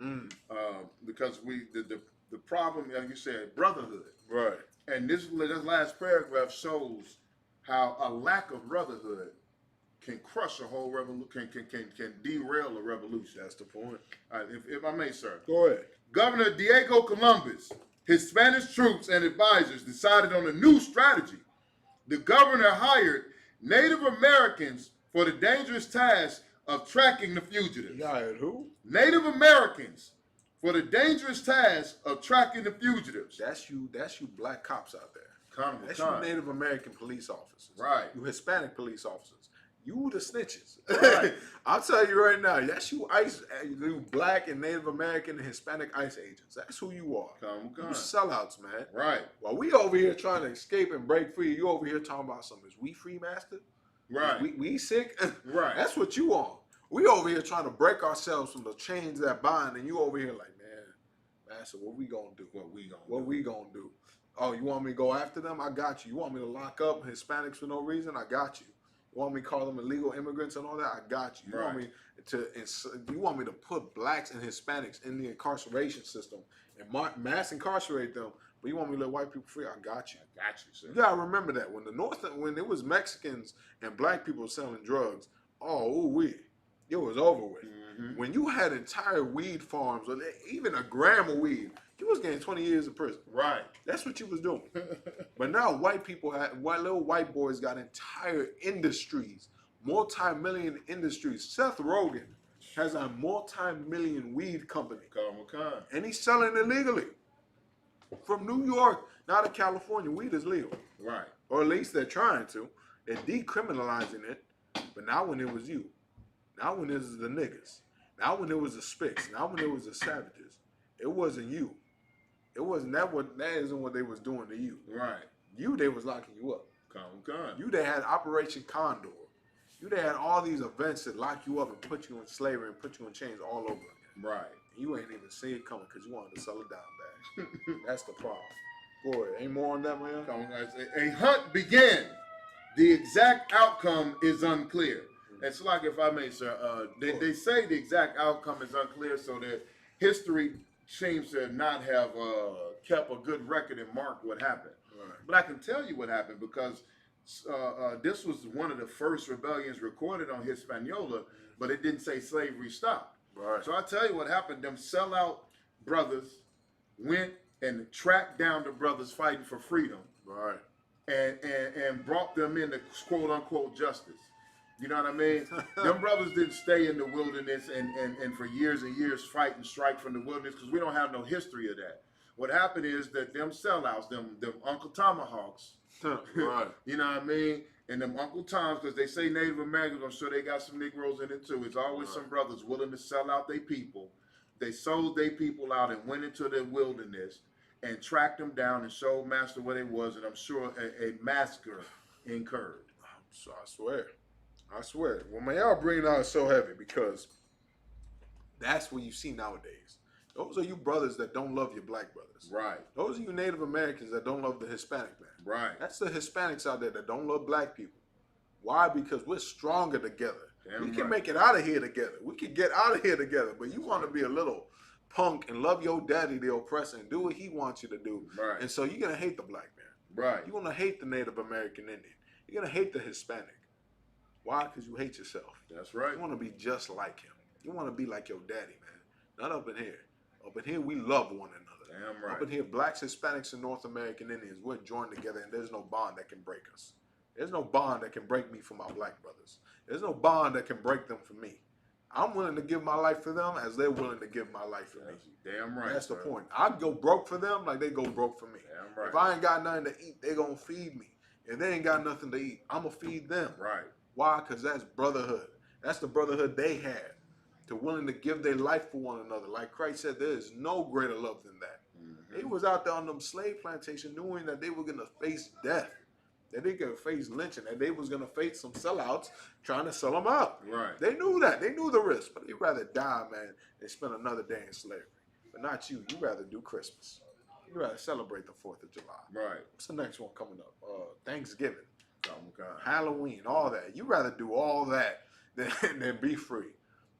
because the problem, like you said, brotherhood. Right. And this last paragraph shows how a lack of brotherhood can crush a whole revolution, can derail a revolution. That's the point. If I may, sir. Go ahead. Governor Diego Columbus, his Spanish troops and advisors decided on a new strategy. The governor hired Native Americans for the dangerous task of tracking the fugitives. You hired who? Native Americans for the dangerous task of tracking the fugitives. That's you black cops out there. That's Con. you Native American police officers. Right. You Hispanic police officers. You the snitches. Right. I'll tell you right now, that's you you black and Native American and Hispanic ICE agents. That's who you are. You sellouts, man. Right. While we over here trying to escape and break free, you over here talking about something. Is we free, master? Right. We sick? Right. That's what you on. We over here trying to break ourselves from the chains that bind, and you over here like, man, master, what we gonna do? What we gonna do? Oh, you want me to go after them? I got you. You want me to lock up Hispanics for no reason? I got you. You want me to call them illegal immigrants and all that? I got you. You want me to put blacks and Hispanics in the incarceration system and mass incarcerate them, but you want me to let white people free? I got you. I got you, sir. You gotta remember that when it was Mexicans and black people selling drugs, it was over with. Mm-hmm. When you had entire weed farms, or even a gram of weed, you was getting 20 years in prison. Right. That's what you was doing. But now little white boys got entire industries, multi-million industries. Seth Rogen has a multi-million weed company. And he's selling illegally. From New York, now to California, weed is legal. Right. Or at least they're trying to. They're decriminalizing it. But now when it was you, now when it was the niggas, now when it was the Spics, now when it was the Savages, it wasn't you. It wasn't that isn't what they was doing to you. Right. They was locking you up. Con. They had Operation Condor. They had all these events that lock you up and put you in slavery and put you in chains all over again. Right. You ain't even see it coming because you wanted to sell a dime bag. That's the problem. Go ahead. Any more on that, man? A hunt began. The exact outcome is unclear. It's like, if I may, sir, they say the exact outcome is unclear, so that history seems to not have kept a good record and marked what happened. Right. But I can tell you what happened because this was one of the first rebellions recorded on Hispaniola, but it didn't say slavery stopped. Right. So I tell you what happened. Them sellout brothers went and tracked down the brothers fighting for freedom. Right. And brought them into quote unquote justice. You know what I mean? Them brothers didn't stay in the wilderness and for years and years fight and strike from the wilderness because we don't have no history of that. What happened is that them sellouts, them Uncle Tomahawks, right. you know what I mean? And them Uncle Toms, because they say Native Americans, I'm sure they got some Negroes in it too. It's always some brothers willing to sell out their people. They sold their people out and went into the wilderness and tracked them down and showed Master what it was, and I'm sure a massacre incurred. So I swear. Well, man, y'all bringing out so heavy because that's what you see nowadays. Those are you brothers that don't love your black brothers. Right. Those are you Native Americans that don't love the Hispanic man. Right. That's the Hispanics out there that don't love black people. Why? Because we're stronger together. We can make it out of here together. We can get out of here together. But you want to be a little punk and love your daddy, the oppressor, and do what he wants you to do. Right. And so you're going to hate the black man. Right. You're going to hate the Native American Indian. You're going to hate the Hispanic. Why? Because you hate yourself. That's right. You want to be just like him. You want to be like your daddy, man. Not up in here. Up in here, we love one another. Damn right. Up in here, blacks, Hispanics, and North American Indians, we're joined together, and there's no bond that can break us. There's no bond that can break me from my black brothers. There's no bond that can break them from me. I'm willing to give my life for them as they're willing to give my life for me. Damn right. That's the sir. point. I'd go broke for them like they go broke for me. Damn right. If I ain't got nothing to eat, they gonna feed me. If they ain't got nothing to eat, I'm gonna feed them. Right. Why? Because that's brotherhood. That's the brotherhood they had. They're willing to give their life for one another. Like Christ said, there is no greater love than that. They was out there on them slave plantation knowing that they were going to face death, that they could face lynching, that they was going to face some sellouts trying to sell them out. Right. They knew that. They knew the risk, but they'd rather die, man, than spend another day in slavery. But not you. You'd rather do Christmas. You'd rather celebrate the 4th of July. Right. What's the next one coming up? Thanksgiving, Okay. Halloween, all that. You'd rather do all that than be free.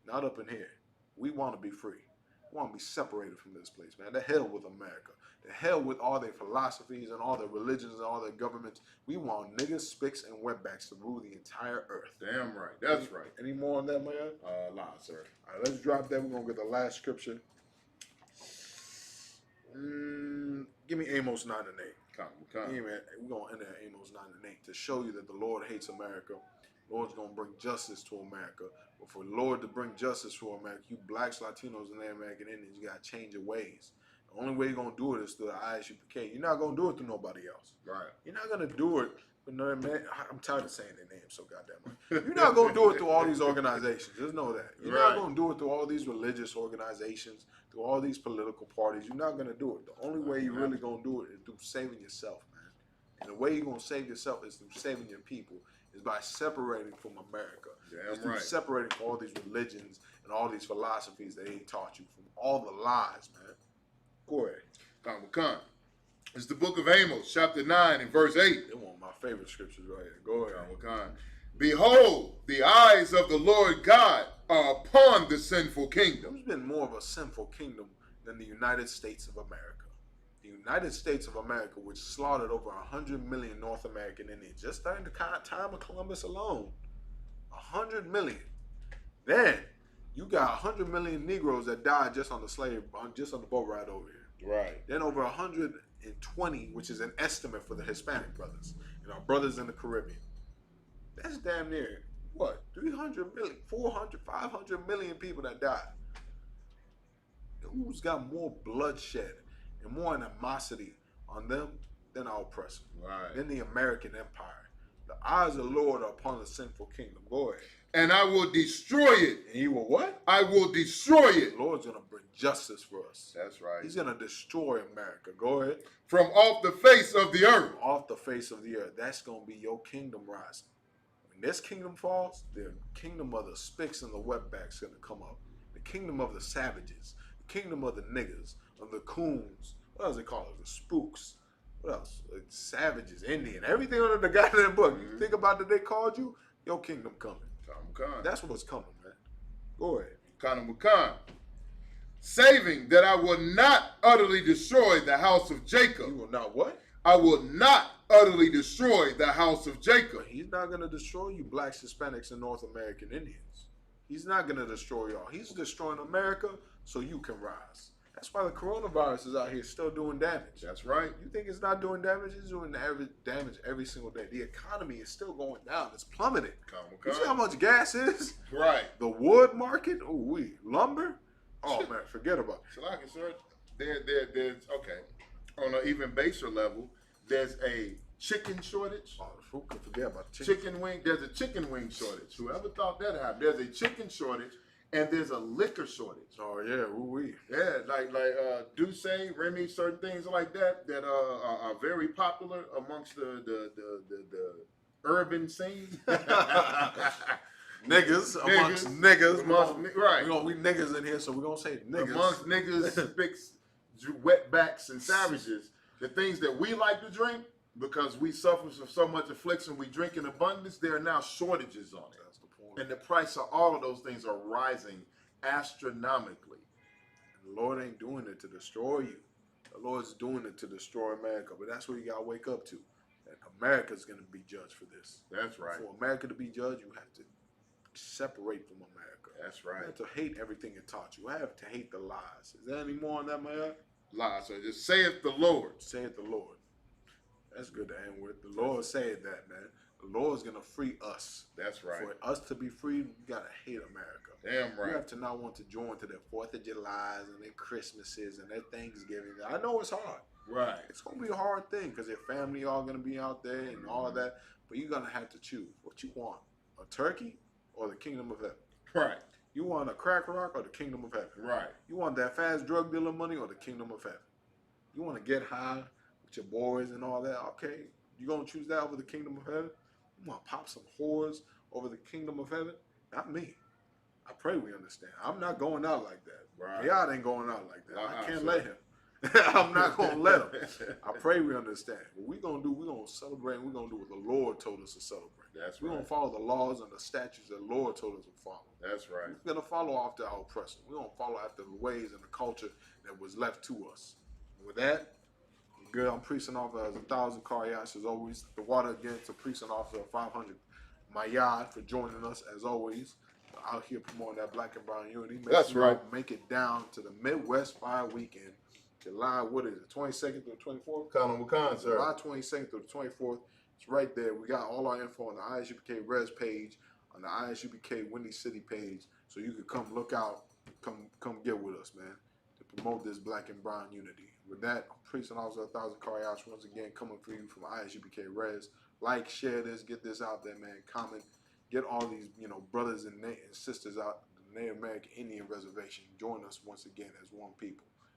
Not up in here. We want to be free. We want to be separated from this place, man. The hell with America. The hell with all their philosophies and all their religions and all their governments. We want niggas, spicks, and wetbacks to rule the entire earth. Damn right. That's right. Any more on that, man? Nah, sir. All right, let's drop that. We're going to get the last scripture. Give me Amos 9 and 8. Come. Yeah, man. We're going to end at Amos 9 and 8 to show you that the Lord hates America. The Lord's going to bring justice to America. But for the Lord to bring justice to America, you blacks, Latinos, and American Indians, you got to change your ways. The only way you're going to do it is through the ISUPK. You're not going to do it through nobody else. Right. You're not going to do it. I'm tired of saying their names so goddamn much. You're not going to do it through all these organizations. Just know that. You're not going to do it through all these religious organizations, through all these political parties. You're not going to do it. The only way you're really going to do it is through saving yourself, man. And the way you're going to save yourself is through saving your people, is by separating from America. It's through separating from all these religions and all these philosophies that they taught you, from all the lies, man. Go ahead. Come. It's the book of Amos, chapter 9 and verse 8. They're one of my favorite scriptures right here. Go ahead. Behold, the eyes of the Lord God are upon the sinful kingdom. There's been more of a sinful kingdom than the United States of America. The United States of America, which slaughtered over 100 million North American Indians just during the time of Columbus alone. 100 million. Then you got 100 million Negroes that died just on the boat ride over here. Right. Then over 120, which is an estimate for the Hispanic brothers and our brothers in the Caribbean. That's damn near, what, 300 million, 400, 500 million people that died. Who's got more bloodshed and more animosity on them than our oppressor? Right. Than the American Empire. The eyes of the Lord are upon the sinful kingdom. Go ahead. And I will destroy it. And he will what? I will destroy it. The Lord's going to bring justice for us. That's right. He's going to destroy America. Go ahead. From off the face of the earth. Off the face of the earth. That's going to be your kingdom rising. When this kingdom falls, the kingdom of the spicks and the wetbacks is going to come up. The kingdom of the savages. The kingdom of the niggas. Of the coons. What else they call it? The spooks. What else? Savages, Indian. Everything under the goddamn book. You think about that they called you, your kingdom coming. That's what's coming, man. Go ahead. Saving that I will not utterly destroy the house of Jacob. You will not what? I will not utterly destroy the house of Jacob. But he's not going to destroy you blacks, Hispanics, and North American Indians. He's not going to destroy y'all. He's destroying America so you can rise. That's why the coronavirus is out here still doing damage. That's right. You think it's not doing damage? It's doing damage every single day. The economy is still going down. It's plummeting. You see how much gas is? Right. The wood market? Oh, lumber? Oh, man, forget about it. So like I said, there's, okay, on an even baser level, there's a chicken shortage. Oh, who could forget about the chicken wing? There's a chicken wing shortage. Whoever thought that happened? There's a chicken shortage. And there's a liquor shortage. Oh yeah, ooh-wee. Yeah, like Douce, Remy, certain things like that are very popular amongst the urban scene. Niggas amongst niggas. Right. We niggas in here, so we're gonna say niggas. Amongst niggas, spicks, wetbacks, and savages, the things that we like to drink, because we suffer from so much affliction, we drink in abundance, there are now shortages on it. And the price of all of those things are rising astronomically. And the Lord ain't doing it to destroy you. The Lord's doing it to destroy America. But that's what you got to wake up to. And America's going to be judged for this. That's right. For America to be judged, you have to separate from America. That's You right. have to hate everything it taught you. You have to hate the lies. Is there any more on that, Maya? Lie. So just saith the Lord. Saith the Lord. That's good to end with. The Lord said that, man. The Lord's going to free us. That's right. For us to be free, we got to hate America. Damn You right. have to not want to join to their 4th of July's and their Christmases and their Thanksgiving. I know it's hard. Right. It's going to be a hard thing because their family all going to be out there and all of that. But you're going to have to choose what you want. A turkey or the kingdom of heaven? Right. You want a crack rock or the kingdom of heaven? Right. You want that fast drug dealer money or the kingdom of heaven? You want to get high with your boys and all that? Okay. You going to choose that over the kingdom of heaven? You want to pop some whores over the kingdom of heaven? Not me. I pray we understand. I'm not going out like that. Right. God ain't going out like that. I can't sir. let him. I'm not going to let him. I pray we understand. What we're going to do, we're going to celebrate, and we're going to do what the Lord told us to celebrate. That's We're right. going to follow the laws and the statutes that the Lord told us to follow. That's right. We're going to follow after our oppressor. We're going to follow after the ways and the culture that was left to us. And with that, I'm good. I'm Priest and Officer as 1,000 Karyash as always. The water again to Priest and Officer 500 Mayad for joining us as always. Out here promoting that black and brown unity. That's right. Make it down to the Midwest Fire Weekend. July, what is it, 22nd through the 24th? Colin Wakan, sir. July 22nd through the 24th. It's right there. We got all our info on the ISUPK Res page, on the ISUPK Windy City page, so you can come look out, come get with us, man, to promote this black and brown unity. With that, I'm Priest and Officer 1,000 Karyash once again coming for you from ISUPK Res. Like, share this, get this out there, man. Comment, get all these brothers and sisters out the Native American Indian Reservation. Join us once again as one people.